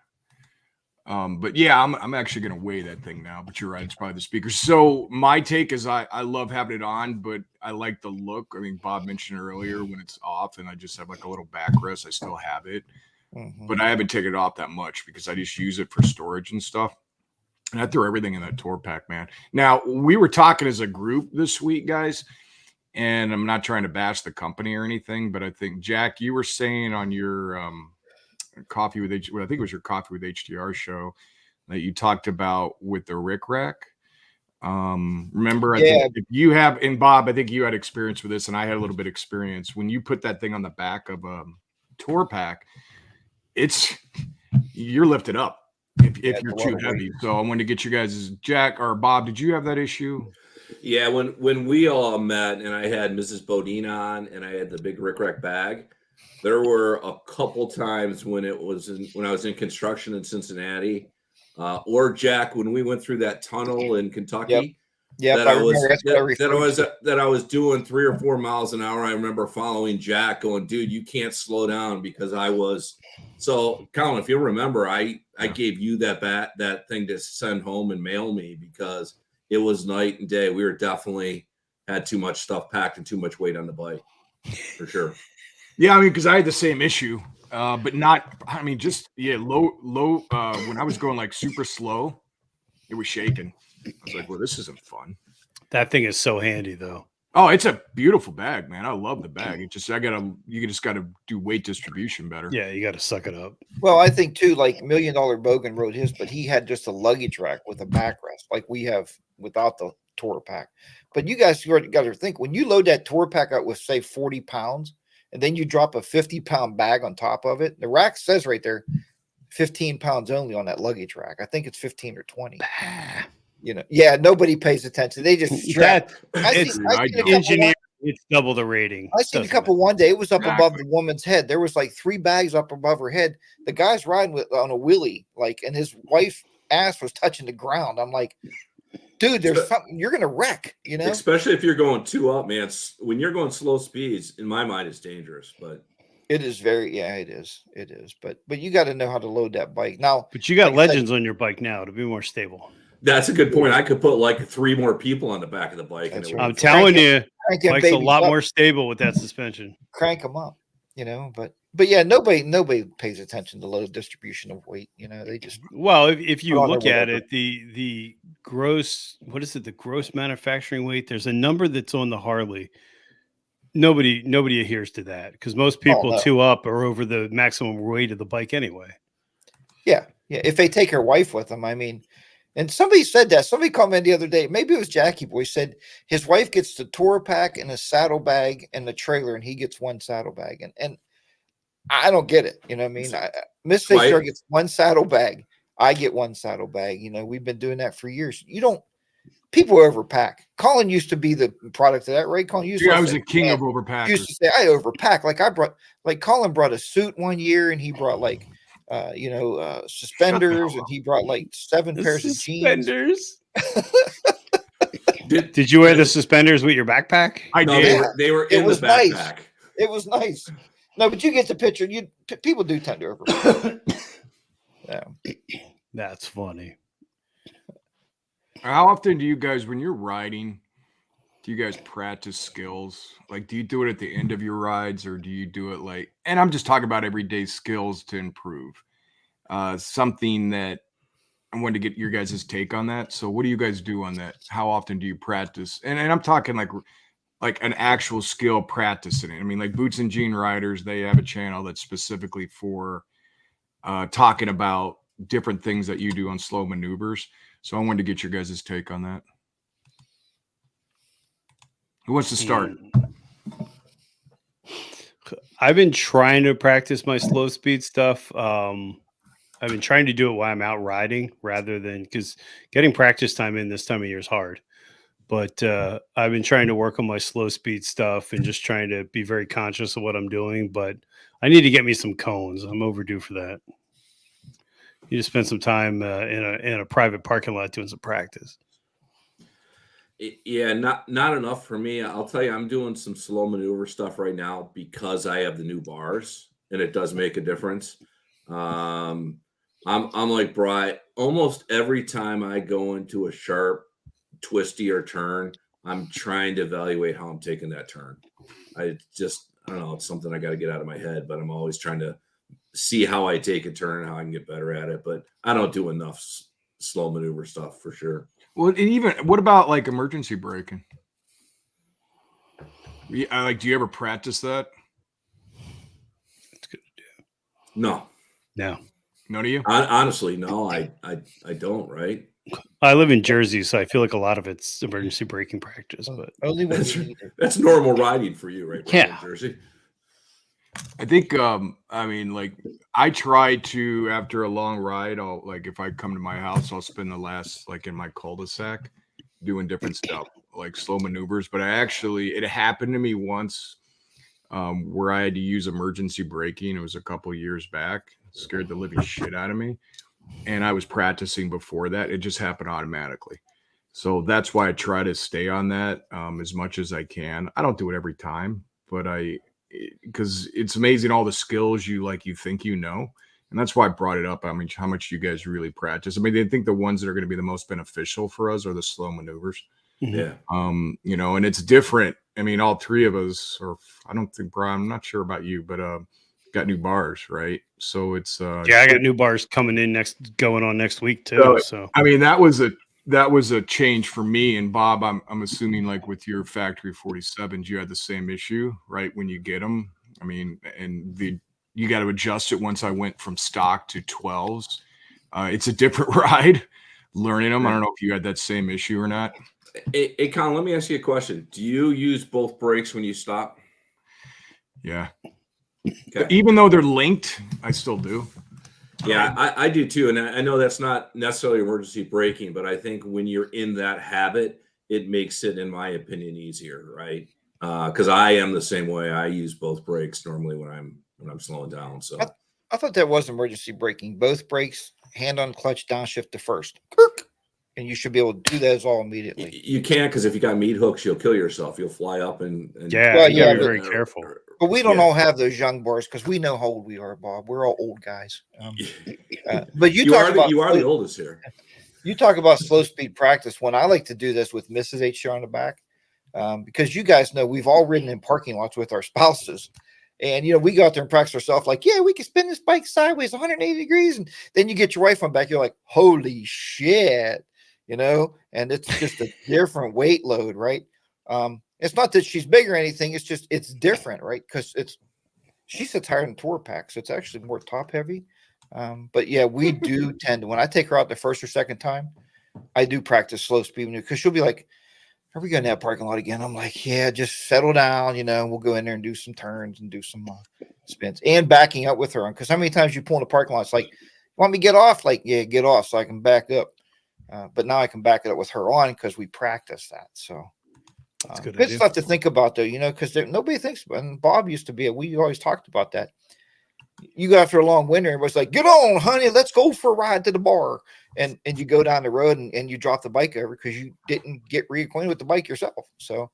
But yeah, I'm actually gonna weigh that thing now. But you're right, it's probably the speakers. So my take is I love having it on, but I like the look. I mean, Bob mentioned earlier when it's off and I just have like a little backrest, I still have it. But I haven't taken it off that much because I just use it for storage and stuff. And I threw everything in that tour pack, man. Now we were talking as a group this week, guys. And I'm not trying to bash the company or anything, but I think, Jack, you were saying on your Coffee with I think it was your Coffee with HDR show that you talked about with the Rick Rack. Remember, I think if you have, and Bob, I think you had experience with this, and I had a little bit of experience. When you put that thing on the back of a tour pack, you're lifted up if you're too heavy. So I wanted to get you guys, Jack or Bob, did you have that issue? Yeah, when we all met and I had Mrs. BoDean on and I had the big Rick Rack bag, there were a couple times when I was in construction in Cincinnati, or Jack, when we went through that tunnel in Kentucky. That I was doing 3 or 4 miles an hour. I remember following Jack going, dude, you can't slow down because I was. So Colin, if you'll remember, I gave you that thing to send home and mail me because it was night and day. We were definitely had too much stuff packed and too much weight on the bike for sure. Yeah. I mean, cause I had the same issue, but not, I mean, just, low, when I was going like super slow, it was shaking. I was like, well, this isn't fun. That thing is so handy though. Oh, it's a beautiful bag, man. I love the bag. It just, you just got to do weight distribution better. Yeah. You got to suck it up. Well, I think too, like $1 Million Bogan wrote his, but he had just a luggage rack with a backrest like we have without the tour pack. But you guys got to think when you load that tour pack out with say 40 pounds and then you drop a 50-pound bag on top of it, the rack says right there, 15 pounds only on that luggage rack. I think it's 15 or 20. Yeah, nobody pays attention. They just strap. It's engineering. It's double the rating. I seen a couple one day. It was up above the woman's head. There was like 3 bags up above her head. The guy's riding on a wheelie, and his wife's ass was touching the ground. I'm like, dude, there's something, you're gonna wreck, Especially if you're going 2 up, man. When you're going slow speeds, in my mind, it's dangerous. But it is it is. But you got to know how to load that bike now. But you got legends on your bike now to be more stable. That's a good point. I could put like 3 more people on the back of the bike. I'm telling you, bike's a lot more stable with that suspension. Crank them up, But yeah, nobody pays attention to load distribution of weight. They just if you look at it, the gross, what is it? The gross manufacturing weight. There's a number that's on the Harley. Nobody adheres to that because most people 2 up are over the maximum weight of the bike anyway. Yeah. If they take her wife with them, I mean. And somebody said that. Somebody commented the other day. Maybe it was Jackie Boy said his wife gets the tour pack and a saddlebag and the trailer, and he gets 1 saddlebag. And I don't get it. You know what I mean? Miss Fisher gets 1 saddlebag. I get 1 saddlebag. We've been doing that for years. People overpack. Colin used to be the product of that, right? Colin used I was the king of overpackers. Used to say I overpack. Colin brought a suit one year, and he brought suspenders, and he brought 7 pairs of jeans. Did you wear the suspenders with your backpack? I did. They were in the backpack. Nice. It was nice. No, but you get the picture. People do tend to overpack. Yeah. That's funny. How often do you guys, when you're riding, do you guys practice skills? Do you do it at the end of your rides, or do you do it and I'm just talking about everyday skills to improve. Something that I wanted to get your guys' take on that. So what do you guys do on that? How often do you practice? And I'm talking like an actual skill practicing it. I mean, like Boots and Jean Riders, they have a channel that's specifically for talking about different things that you do on slow maneuvers. So I wanted to get your guys' take on that. Who wants to start? I've been trying to practice my slow speed stuff. I've been trying to do it while I'm out riding rather than because getting practice time in this time of year is hard. But I've been trying to work on my slow speed stuff and just trying to be very conscious of what I'm doing. But I need to get me some cones. I'm overdue for that. You just spend some time in a private parking lot doing some practice. Yeah, not enough for me. I'll tell you, I'm doing some slow maneuver stuff right now because I have the new bars, and it does make a difference. I'm like Bry. Almost every time I go into a sharp, twisty or turn, I'm trying to evaluate how I'm taking that turn. I don't know. It's something I got to get out of my head, but I'm always trying to see how I take a turn and how I can get better at it. But I don't do enough slow maneuver stuff for sure. Well, and even what about emergency braking? Do you ever practice that? It's good to do. No. None of you? Honestly, no. I don't. Right. I live in Jersey, so I feel like a lot of it's emergency braking practice. But only when that's normal riding for you, right? Yeah. Jersey. I think I try to, after a long ride, I'll if I come to my house, I'll spend the last in my cul-de-sac doing different stuff slow maneuvers. But it happened to me once where I had to use emergency braking. It was a couple years back. It scared the living shit out of me, and I was practicing before that. It just happened automatically. So that's why I try to stay on that as much as I can. I don't do it every time, but because it's amazing all the skills you think and that's why I brought it up. I mean, how much you guys really practice. I mean, I think the ones that are going to be the most beneficial for us are the slow maneuvers. Yeah. And it's different. I mean, all 3 of us, or I don't think Brian, I'm not sure about you, but got new bars, right? So it's I got new bars going on next week too. So I mean, that was a change for me. And Bob, I'm assuming with your factory 47s, you had the same issue, right? When you get them, I mean, and you got to adjust it once I went from stock to 12s. It's a different ride learning them. I don't know if you had that same issue or not. Hey, Colin, let me ask you a question. Do you use both brakes when you stop? Yeah. Okay. Even though they're linked, I still do. Yeah, I do too. And I know that's not necessarily emergency braking, but I think when you're in that habit, it makes it, in my opinion, easier, right? Because I am the same way. I use both brakes normally when I'm slowing down. So I thought that was emergency braking. Both brakes, hand on clutch, downshift to first. Kirk! And you should be able to do those all immediately. you can't, because if you got meat hooks, you'll kill yourself. You'll fly up and Yeah, Well, you gotta be yeah, very careful. But we don't all have those young bars because we know how old we are, Bob. We're all old guys. But you are about the oldest here. You talk about slow speed practice. When I like to do this with Mrs. HR on the back, because you guys know we've all ridden in parking lots with our spouses. And, we go out there and practice ourselves like, yeah, we can spin this bike sideways 180 degrees. And then you get your wife on back. You're like, holy shit, and it's just a different weight load, right? It's not that she's big or anything. It's just, it's different, right? Because she sits higher than tour pack. So it's actually more top heavy. But yeah, we do tend to, when I take her out the first or second time, I do practice slow speed because she'll be like, are we going to that parking lot again? I'm like, yeah, just settle down. We'll go in there and do some turns and do some spins and backing up with her. Because how many times you pull in the parking lot? It's like, want me to get off? Like, yeah, get off so I can back up. But now I can back it up with her on because we practice that. So that's good stuff to think about, though, because nobody thinks about it. And Bob used to be, we always talked about that. You go after a long winter, everybody's like, get on, honey, let's go for a ride to the bar. And you go down the road and you drop the bike over because you didn't get reacquainted with the bike yourself. So,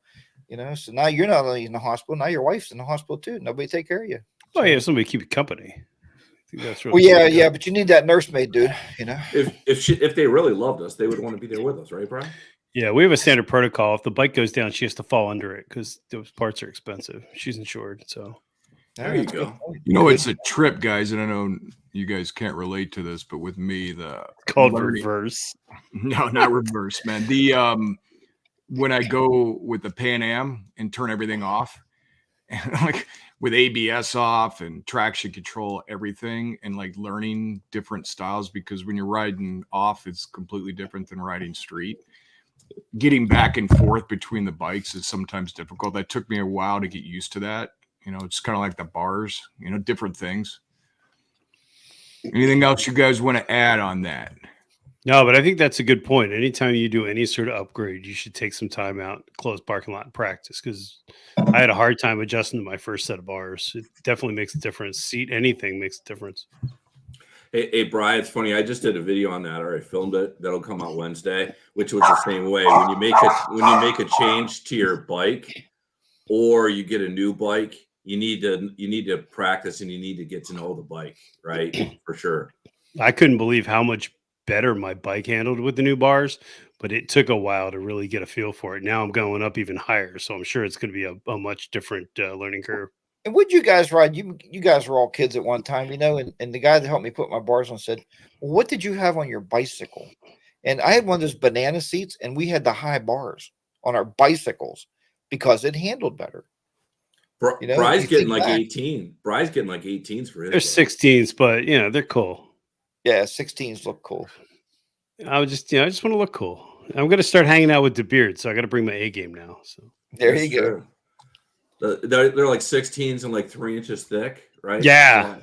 so now you're not only in the hospital, now your wife's in the hospital too. Nobody take care of you. Oh, yeah, somebody keep you company. I think that's really yeah, but you need that nursemaid, dude. If they really loved us, they would want to be there with us, right, Brian? Yeah, we have a standard protocol. If the bike goes down, she has to fall under it because those parts are expensive. She's insured, so. There you go. It's a trip, guys, and I know you guys can't relate to this, but with me, it's called reverse. No, not reverse, man. When I go with the Pan Am and turn everything off, and like with ABS off and traction control, everything, and like learning different styles, because when you're riding off, it's completely different than riding street. Getting back and forth between the bikes is sometimes difficult. That took me a while to get used to that. It's kind of like the bars, different things. Anything else you guys want to add on that? No, but I think that's a good point. Anytime you do any sort of upgrade, you should take some time out, close parking lot and practice, because I had a hard time adjusting to my first set of bars. It definitely makes a difference. Seat anything makes a difference. Hey, Brian, it's funny. I just did a video on that, or I filmed it. That'll come out Wednesday, which was the same way. When you make a change to your bike, or you get a new bike, you need to practice and you need to get to know the bike, right? For sure. I couldn't believe how much better my bike handled with the new bars, but it took a while to really get a feel for it. Now I'm going up even higher, so I'm sure it's going to be a much different learning curve. And would you guys ride? You guys were all kids at one time, and the guy that helped me put my bars on said, well, what did you have on your bicycle? And I had one of those banana seats, and we had the high bars on our bicycles because it handled better. Bry's getting like 18. Bry's getting like 18s for his. They're 16s, but they're cool. Yeah, 16s look cool. I just want to look cool. I'm going to start hanging out with DeBeard, so I got to bring my A game now. So there you go. They're like 16s and like 3 inches thick, right? Yeah.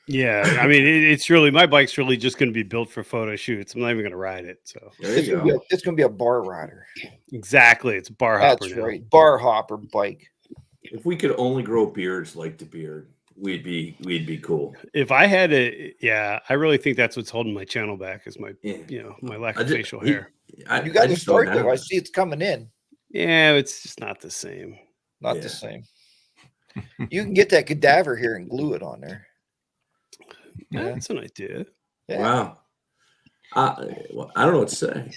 I mean, it's really, my bike's really just going to be built for photo shoots. I'm not even going to ride it. So it's going to be a bar rider. Exactly. It's a bar hopper. That's right. Bar hopper bike. If we could only grow beards like the beard, we'd be cool. If I had I really think that's what's holding my channel back is my my lack of facial hair. You got to start though. I see it's coming in. Yeah, it's just not the same. Not the same. You can get that cadaver here and glue it on there. Yeah, that's an idea. Yeah. Wow. Well, I don't know what to say.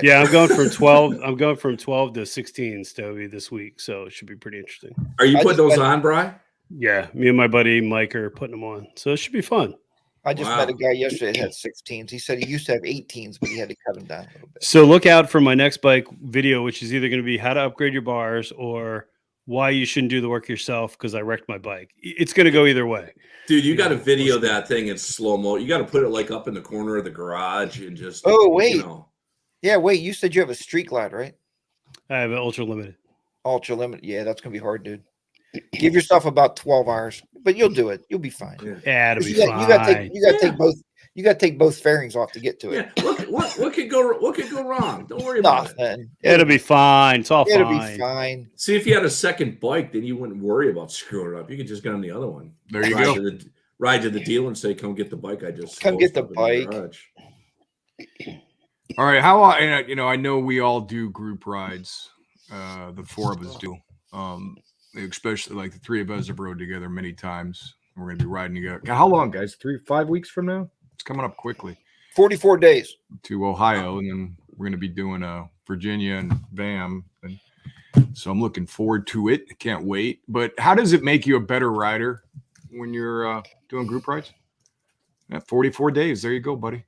Yeah, I'm going from 12. I'm going from 12 to 16 Stovey this week, so it should be pretty interesting. Are you putting those on, Bry? Yeah, me and my buddy Mike are putting them on, so it should be fun. I just met a guy yesterday that had 16s. He said he used to have 18s, but he had to cut them down a little bit. So look out for my next bike video, which is either going to be how to upgrade your bars or why you shouldn't do the work yourself because I wrecked my bike. It's going to go either way. Dude, you got to video that thing in slow-mo. You got to put it like up in the corner of the garage and just. Oh, wait. Yeah, wait. You said you have a street glide, right? I have an ultra limited. Ultra limited. Yeah, that's going to be hard, dude. Give yourself about 12 hours, but you'll do it. You'll be fine. Yeah, it'll be fine. You got to take both. You got to take both fairings off to get to it. Yeah. What could go wrong? Don't worry about it. Nothing. It'll be fine. It's all It'll fine. be fine. See, if you had a second bike, then you wouldn't worry about screwing it up. You could just get on the other one. There you go. Ride to the dealer and say, "Come get the bike. I just Come get the posted up in the bike." garage." All right. How, and, you know, I know we all do group rides. The four of us do. Especially like the three of us have rode together many times. We're going to be riding together. How long, guys? 5 weeks from now? It's coming up quickly. 44 days. To Ohio, and then we're going to be doing Virginia and BAM. And so I'm looking forward to it. I can't wait. But how does it make you a better rider when you're doing group rides? 44 days. There you go, buddy.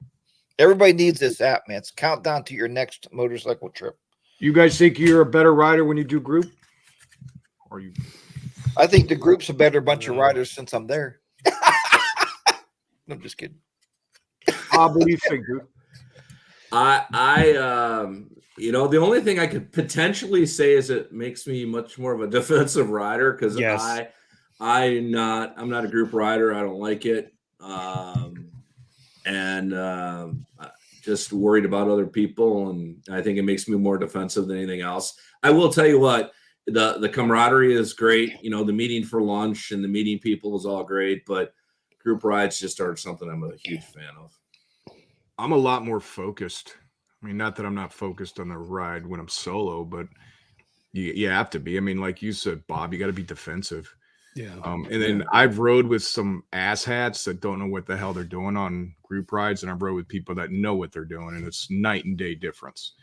Everybody needs this app, man. It's countdown to your next motorcycle trip. You guys think you're a better rider when you do group? Or you? I think the group's a better bunch of riders since I'm there. I'm just kidding. What do you think, dude? You know, the only thing I could potentially say is it makes me much more of a defensive rider because Yes. I'm not a group rider. I don't like it. Just worried about other people, and I think it makes me more defensive than anything else. I will tell you what, the camaraderie is great. You know, the meeting for lunch and the meeting people is all great, but group rides just aren't something I'm a huge fan of. I'm a lot more focused. I mean, not that I'm not focused on the ride when I'm solo, but you have to be. I mean, like you said, Bob, you got to be defensive. Yeah. And then I've rode with some asshats that don't know what the hell they're doing on group rides, and I've rode with people that know what they're doing, and it's night and day difference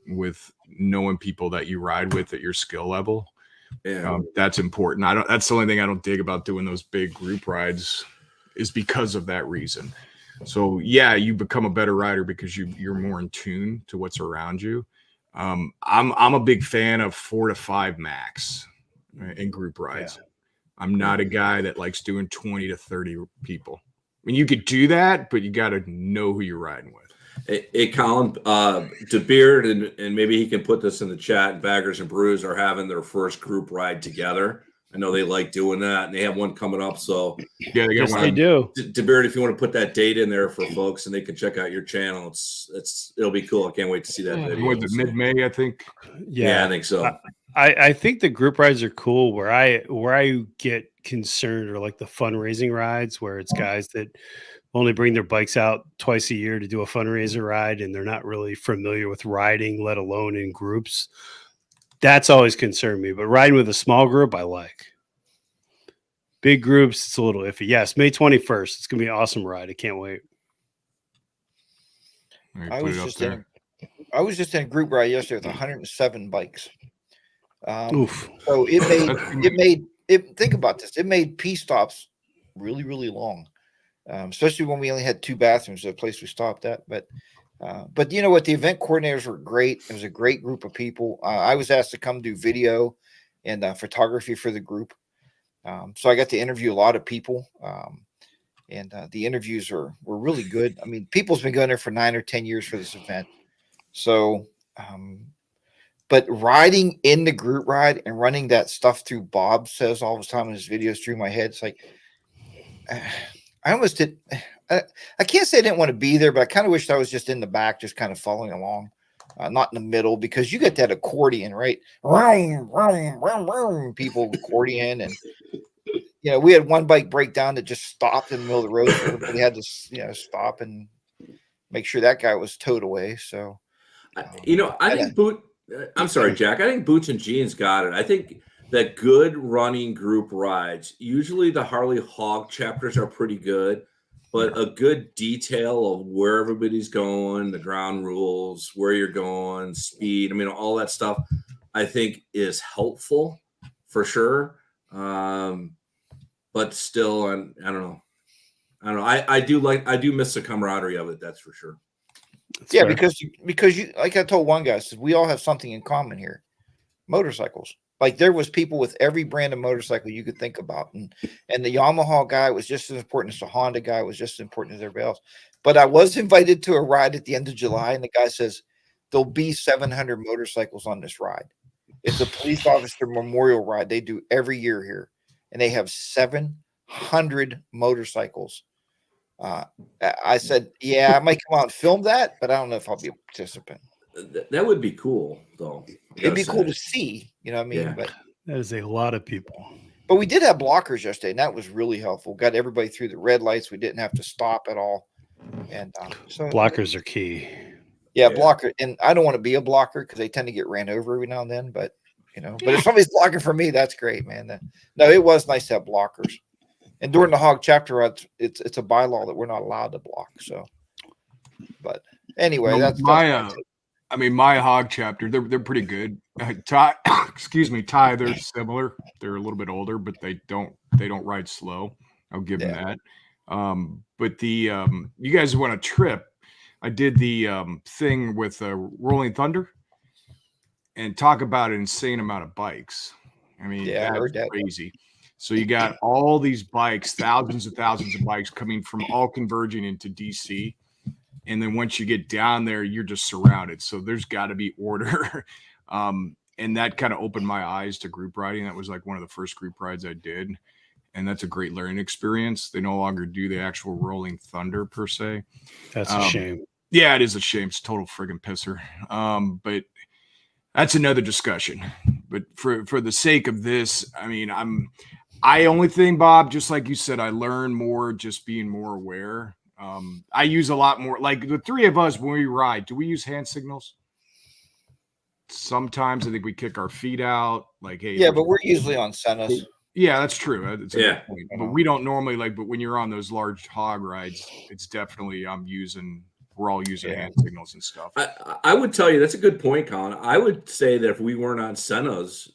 with knowing people that you ride with at your skill level. Yeah, that's important. That's the only thing I don't dig about doing those big group rides is because of that reason. So yeah, you become a better rider because you're more in tune to what's around you. I'm a big fan of 4 to 5 max in group rides. Yeah. I'm not a guy that likes doing 20 to 30 people. I mean, you could do that, but you got to know who you're riding with. Hey, Colin, DeBeard, and maybe he can put this in the chat. Baggers and Brews are having their first group ride together. I know they like doing that, and they have one coming up. So yeah, they got one. They do. DeBeard, if you want to put that date in there for folks, and they can check out your channel, it'll be cool. I can't wait to see that video. Was it mid-May? I think. Yeah, I think so. I think the group rides are cool. Where I get concerned are like the fundraising rides, where it's guys that only bring their bikes out twice a year to do a fundraiser ride, and they're not really familiar with riding, let alone in groups. That's always concerned me. But riding with a small group, I like. Big groups, it's a little iffy. Yes, May 21st. It's gonna be an awesome ride. I can't wait. I was just in a group ride yesterday with 107 bikes. Oof. So think about this. It made P stops really, really long, especially when we only had 2 bathrooms at the place we stopped at. But you know what? The event coordinators were great. It was a great group of people. I was asked to come do video and photography for the group. So I got to interview a lot of people. And the interviews were really good. I mean, people's been going there for 9 or 10 years for this event. So, but riding in the group ride and running that stuff through Bob says all the time in his videos through my head, it's like, I almost did. I can't say I didn't want to be there, but I kind of wished I was just in the back, just kind of following along, not in the middle, because you get that accordion, right? People accordion, and you know, we had one bike break down that just stopped in the middle of the road. So everybody had to, stop and make sure that guy was towed away. So, I think I'm sorry, Jack. I think Boots and Jeans got it. I think that good running group rides, usually the Harley Hog chapters are pretty good, but a good detail of where everybody's going, the ground rules, where you're going, speed. I mean, all that stuff I think is helpful for sure. But still, I don't know. I do miss the camaraderie of it. That's for sure. That's yeah, fair. because you, like I told one guy, I said, we all have something in common here. Motorcycles. Like there was people with every brand of motorcycle you could think about. And the Yamaha guy was just as important as the Honda guy was just as important as everybody else. But I was invited to a ride at the end of July, and the guy says, there'll be 700 motorcycles on this ride. It's a police officer memorial ride they do every year here. And they have 700 motorcycles I said, yeah, I might come out and film that, but I don't know if I'll be a participant. That would be cool, though. It'd be cool to see, you know what I mean? Yeah. But That is a lot of people. But we did have blockers yesterday, and that was really helpful. Got everybody through the red lights. We didn't have to stop at all. And so blockers are key. Yeah, blocker. And I don't want to be a blocker because they tend to get ran over every now and then. But but if somebody's blocking for me, that's great, man. No, it was nice to have blockers. And during the hog chapter, it's a bylaw that we're not allowed to block. So, but anyway, that's my hog chapter, they're pretty good. Ty, excuse me, Ty, they're similar. They're a little bit older, but they don't ride slow. I'll give them that. But you guys want a trip? I did the thing with Rolling Thunder, and talk about an insane amount of bikes. I mean, that's crazy. So you got all these bikes, thousands of bikes coming from all converging into DC. And then once you get down there, you're just surrounded. So there's got to be order. And that kind of opened my eyes to group riding. That was like one of the first group rides I did. And that's a great learning experience. They no longer do the actual Rolling Thunder per se. That's a shame. Yeah, it is a shame. It's a total friggin' pisser. But that's another discussion. But for the sake of this, I mean, I only think, Bob, just like you said, I learn more just being more aware. I use a lot more, like the three of us when we ride. Do we use hand signals? Sometimes I think we kick our feet out. Like, hey, yeah, but we're usually on Sennas. Yeah, that's true. That's a good point. But we don't normally but when you're on those large hog rides, it's definitely we're all using hand signals and stuff. I would tell you that's a good point, Colin. I would say that if we weren't on Sennas,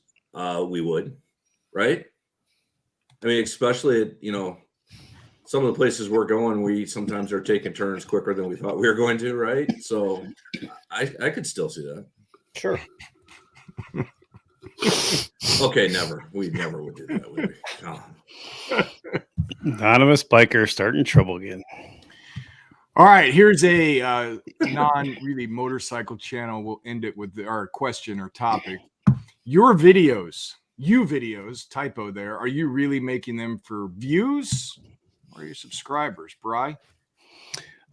we would, right? I mean, especially at, some of the places we're going, we sometimes are taking turns quicker than we thought we were going to, right? So I could still see that. Sure. Okay, never. We never would do that, would we? Oh. Anonymous biker starting trouble again. All right, here's a non-really motorcycle channel. We'll end it with our question or topic. Your videos, typo there, are you really making them for views or your subscribers, Bry?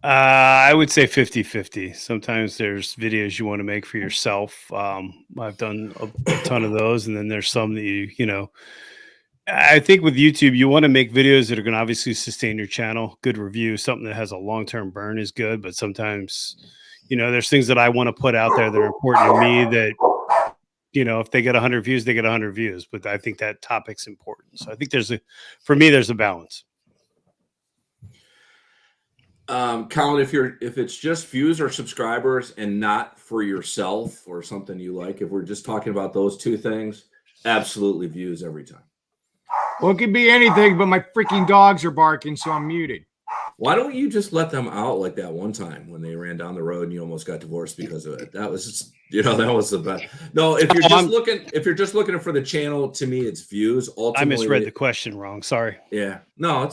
I would say 50-50. Sometimes there's videos you want to make for yourself. I've done a ton of those. And then there's some that I think with YouTube, you want to make videos that are going to obviously sustain your channel. Good review, something that has a long-term burn is good. But sometimes, there's things that I want to put out there that are important to me that, if they get 100 views, they get 100 views. But I think that topic's important. So I think there's a balance. Colin, if it's just views or subscribers and not for yourself or something you like, if we're just talking about those two things, absolutely views every time. Well, it could be anything, but my freaking dogs are barking, so I'm muted. Why don't you just let them out like that one time when they ran down the road and you almost got divorced because of it? That was, that was the best. No, if you're just looking for the channel, to me, it's views. Ultimately, I misread the question wrong. Sorry. Yeah, no,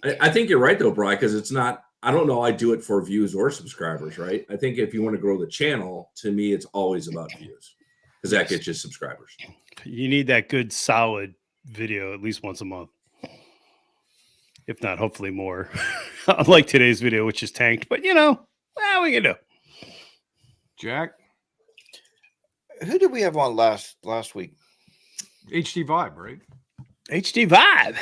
I think you're right though, Bry, because it's not. I don't know. I do it for views or subscribers, right? I think if you want to grow the channel, to me, it's always about views because that gets you subscribers. You need that good, solid video at least once a month, if not, hopefully more. Unlike today's video, which is tanked, but we can do. Jack, who did we have on last week? HD Vibe, right? HD Vibe.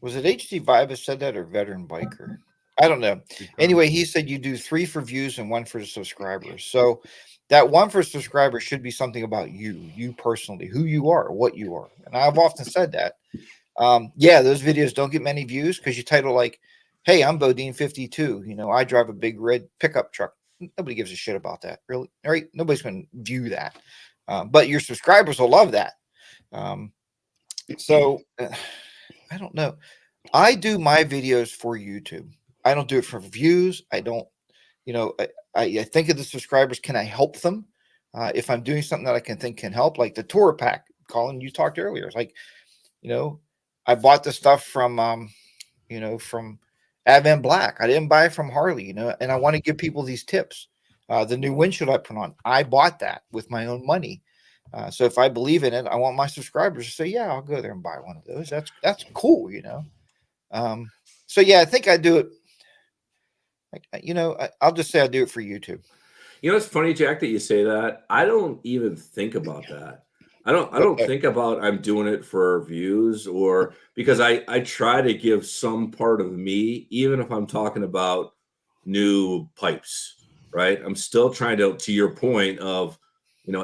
Was it HD Vibe that said that or Veteran Biker? I don't know. Anyway, he said you do 3 for views and 1 for the subscribers. So that 1 for subscribers should be something about you personally, who you are, what you are. And I've often said that. Those videos don't get many views because you title like, hey, I'm BoDean 52. I drive a big red pickup truck. Nobody gives a shit about that, really. All right, nobody's going to view that. But your subscribers will love that. So I don't know. I do my videos for YouTube. I don't do it for views. I don't, I think of the subscribers. Can I help them? If I'm doing something that I think can help, like the tour pack, Colin, you talked earlier. It's like, I bought the stuff from Advent Black. I didn't buy it from Harley, and I want to give people these tips. The new windshield I put on, I bought that with my own money. So if I believe in it, I want my subscribers to say, yeah, I'll go there and buy one of those. That's cool, So yeah, I think I do it. I'll just say I do it for YouTube. You know, it's funny, Jack, that you say that. I don't even think about that. I don't think about I'm doing it for views, or because I try to give some part of me, even if I'm talking about new pipes, right? I'm still trying to your point of,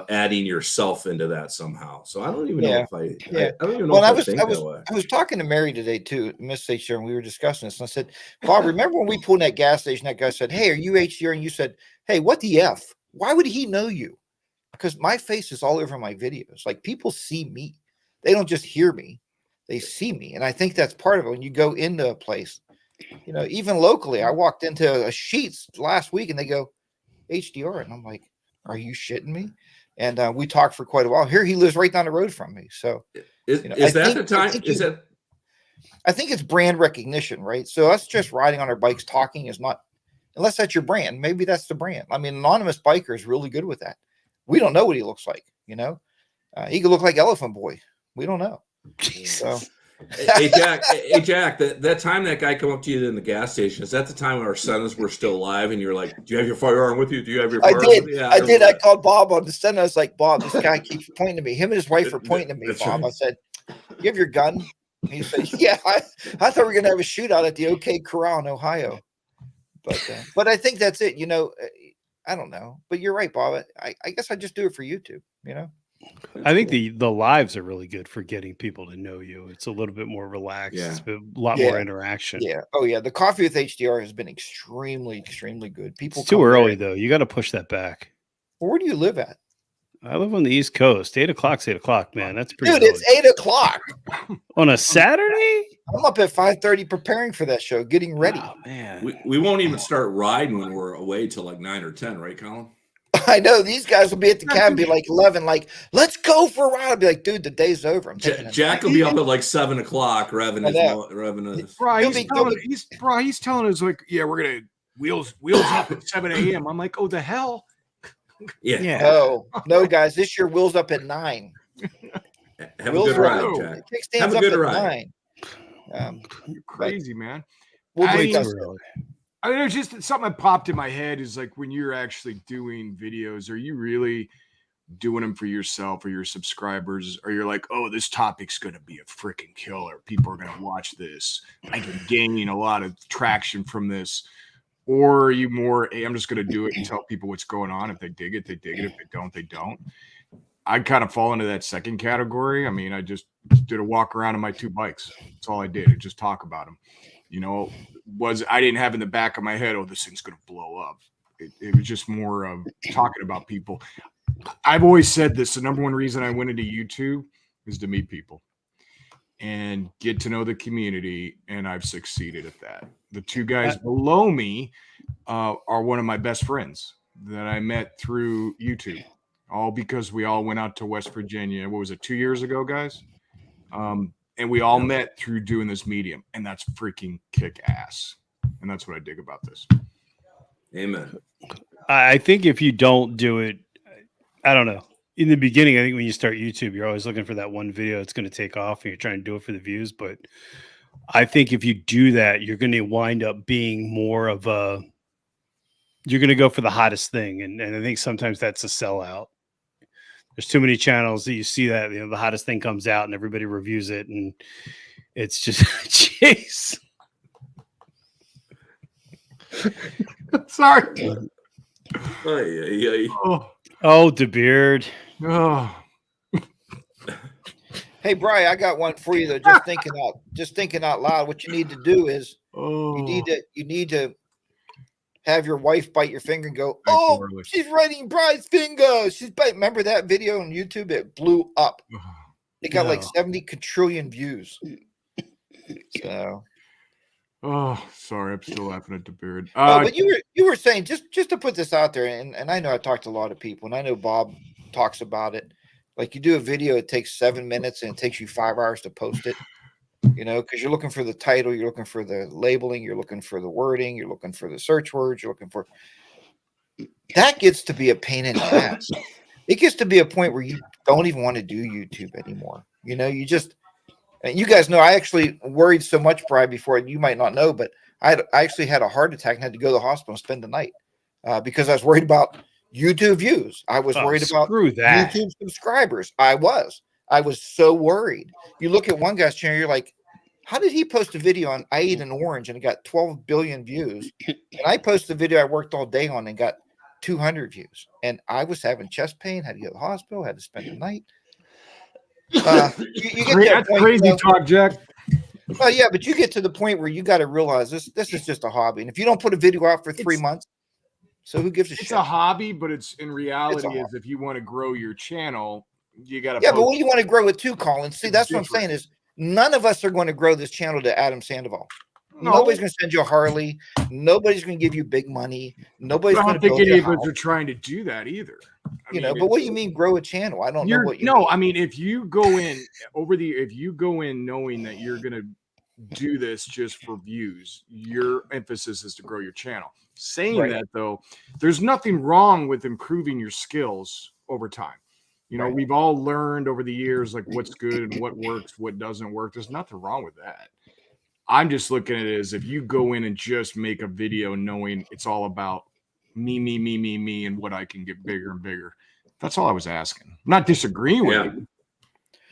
adding yourself into that somehow. So I don't even know if I don't even know if I think that way. I was talking to Mary today too, Miss HDR, and we were discussing this. And I said, Bob, remember when we pulled in that gas station, that guy said, "Hey, are you HDR?" And you said, "Hey, what the F? Why would he know you?" Because my face is all over my videos. Like, people see me. They don't just hear me. They see me. And I think that's part of it. When you go into a place, even locally, I walked into a Sheetz last week and they go, HDR. And I'm like, are you shitting me? And we talked for quite a while. Here, he lives right down the road from me. So is that the time? I think it's brand recognition, right? So us just riding on our bikes, talking is not, unless that's your brand. Maybe that's the brand. I mean, Anonymous Biker is really good with that. We don't know what he looks like, he could look like Elephant Boy. We don't know. So. Hey Jack, that time that guy come up to you in the gas station, is that the time when our sons were still alive and you're like, do you have your firearm with you? Do you have your firearm with you? Yeah, I did. I called Bob on the stand. I was like, Bob, this guy keeps pointing to me. Him and his wife are pointing to me, That's Bob. right. I said, you have your gun? He said, yeah. I thought we were going to have a shootout at the OK Corral in Ohio. But I think that's it. I don't know. But you're right, Bob. I guess I just do it for YouTube, I think the lives are really good for getting people to know you. It's a little bit more relaxed. Yeah. It's been a lot more interaction. Yeah. Oh, yeah. The coffee with HDR has been extremely, extremely good. People It's too early, though. You got to push that back. Well, where do you live at? I live on the East Coast. 8 o'clock's 8 o'clock, man. That's pretty Dude, early. it's 8 o'clock. On a Saturday? I'm up at 5:30 preparing for that show, getting ready. Oh, man. We won't even start riding when we're away till like 9 or 10, right, Colin? I know these guys will be at the cabin, be like 11, like, let's go for a ride. I'll be like, dude, the day's over. I'm taking Jack will be up at like 7 o'clock, revving his. He's telling us like, yeah, we're gonna wheels up at 7 a.m. I'm like, oh, the hell. Yeah. No, guys, this year wheels up at 9. Have a good ride, Jack. Have a good ride. 9. You're crazy, man. We'll there's just something that popped in my head is like, when you're actually doing videos, are you really doing them for yourself or your subscribers? Or you're like, oh, this topic's going to be a freaking killer. People are going to watch this. I can gain a lot of traction from this. Or are you more, hey, I'm just going to do it and tell people what's going on. If they dig it, they dig it. If they don't, they don't. I kind of fall into that second category. I mean, I just did a walk around on my 2 bikes. That's all I did. I just talk about them. I didn't have in the back of my head, oh, this thing's going to blow up. It was just more of talking about people. I've always said this. The number one reason I went into YouTube is to meet people and get to know the community. And I've succeeded at that. The 2 guys below me are one of my best friends that I met through YouTube, all because we all went out to West Virginia. What was it, 2 years ago, guys? And we all met through doing this medium, and that's freaking kick ass. And that's what I dig about this. Amen. I think if you don't do it, I don't know. In the beginning, I think when you start YouTube, you're always looking for that one video that's going to take off, and you're trying to do it for the views. But I think if you do that, you're going to wind up being more of you're going to go for the hottest thing. And I think sometimes that's a sellout. There's too many channels that you see that, the hottest thing comes out and everybody reviews it. And it's just, jeez. Sorry. DeBeard. Oh. Hey, Bry, I got one for you though. Just thinking out loud. What you need to do is you need to have your wife bite your finger and go, oh, she's biting Bry's finger. She's biting. Remember that video on YouTube? It blew up. It got like 70 quadrillion views. So. Oh, sorry. I'm still laughing at the beard. But you were saying, just to put this out there, and I know I talked to a lot of people, and I know Bob talks about it. Like, you do a video, it takes 7 minutes, and it takes you 5 hours to post it. Because you're looking for the title, you're looking for the labeling, you're looking for the wording, you're looking for the search words, you're looking for that gets to be a pain in the ass. It gets to be a point where you don't even want to do YouTube anymore. You just And you guys know I actually worried so much, Bry, before, you might not know, but I actually had a heart attack and had to go to the hospital and spend the night because I was worried about YouTube views. I was worried about that. YouTube subscribers. I was so worried. You look at one guy's channel, you're like, how did he post a video on I ate an orange and it got 12 billion views? And I posted a video I worked all day on and got 200 views. And I was having chest pain, had to go to the hospital, had to spend the night. You get that That's point, crazy talk, Jack. Well, yeah, but you get to the point where you got to realize this is just a hobby. And if you don't put a video out for 3 months, so who gives a shit? It's a hobby, but it's in reality is if you want to grow your channel, you got to. Yeah, but what do you want to grow it to, Colin? See, that's what I'm saying is none of us are going to grow this channel to Adam Sandoval. No. Nobody's going to send you a Harley. Nobody's going to give you big money. Nobody's going to. I don't think any of us are trying to do that either. I mean, but what do you mean grow a channel? I don't know what you. No, I mean if you go in knowing that you're going to do this just for views, your emphasis is to grow your channel. Saying that though, there's nothing wrong with improving your skills over time. You know, we've all learned over the years like what's good and what works, what doesn't work. There's nothing wrong with that. I'm just looking at it as if you go in and just make a video knowing it's all about me, and what I can get bigger and bigger. That's all I was asking. I'm not disagreeing with you.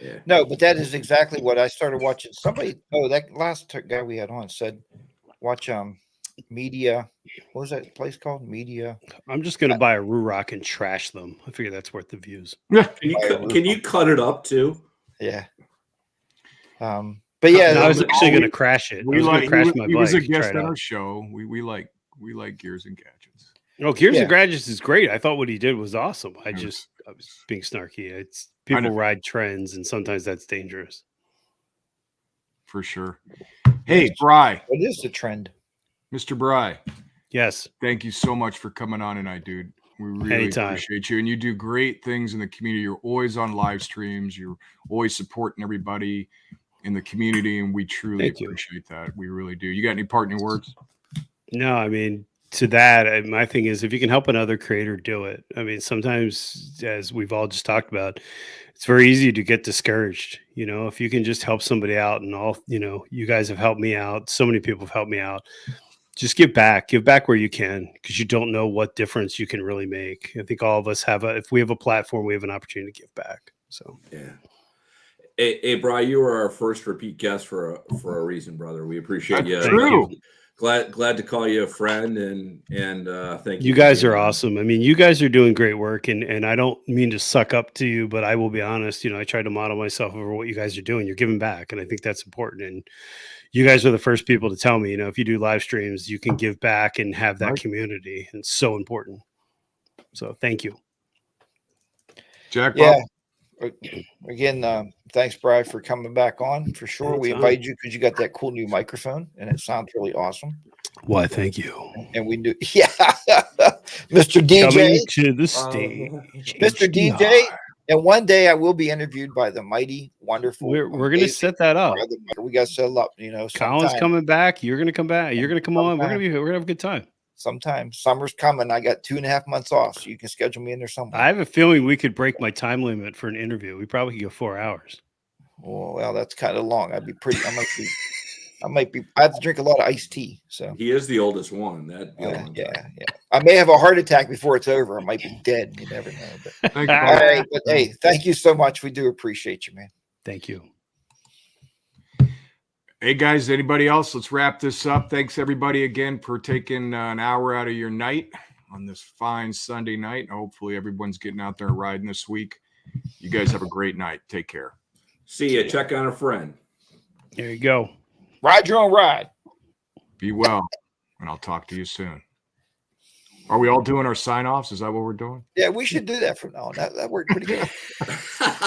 Yeah. No, but that is exactly what I started watching. That last guy we had on said, watch Media. What was that place called? Media. I'm just gonna buy a Ruroc and trash them. I figure that's worth the views. Can you cut it up too? Yeah. But yeah, I was actually gonna crash it. He was a guest on our show. We like Gears and Gadgets. No, Gears and Gadgets is great. I thought what he did was awesome. I was being snarky. It's people ride trends, and sometimes that's dangerous. For sure. Hey, Bry. What is the trend? Mr. Bry. Yes. Thank you so much for coming on tonight, dude. We really appreciate you. And you do great things in the community. You're always on live streams. You're always supporting everybody in the community, and we truly appreciate that. We really do. You got any parting words? No, I mean, to that, my thing is if you can help another creator, do it. I mean, sometimes, as we've all just talked about, it's very easy to get discouraged. You know, if you can just help somebody out, and you guys have helped me out. So many people have helped me out. Just give back where you can, because you don't know what difference you can really make. I think all of us if we have a platform, we have an opportunity to give back. So, yeah. Hey, Bry, you were our first repeat guest for a reason, brother. We appreciate you. True. Glad to call you a friend, and thank you. You guys are awesome. I mean, you guys are doing great work, and I don't mean to suck up to you, but I will be honest. I try to model myself over what you guys are doing. You're giving back, and I think that's important. And you guys are the first people to tell me, if you do live streams, you can give back and have that community. And it's so important. So thank you. Jack. Yeah. Again, thanks, Bry, for coming back on. For sure, we invited you because you got that cool new microphone, and it sounds really awesome. Why, thank you. And we do, Mr. DJ coming to the stage, Mr. DJ. And one day I will be interviewed by the mighty, wonderful. We're going to set that up. We got to set it up. Colin's coming back. You're going to come back. You're going to come on. We're going to have a good time. Sometime. Summer's coming. I got 2.5 months off, so you can schedule me in there somewhere. I have a feeling we could break my time limit for an interview. We probably could go 4 hours. Oh, well, that's kind of long. I might be. I have to drink a lot of iced tea. So he is the oldest one. Yeah. I may have a heart attack before it's over. I might be dead. You never know. But all right. But hey, thank you so much. We do appreciate you, man. Thank you. Hey guys, anybody else? Let's wrap this up. Thanks everybody again for taking an hour out of your night on this fine Sunday night. Hopefully everyone's getting out there riding this week. You guys have a great night. Take care. See ya. Check on a friend. There you go. Ride your own ride. Be well, and I'll talk to you soon. Are we all doing our sign-offs? Is that what we're doing? Yeah, we should do that from now on. That worked pretty good.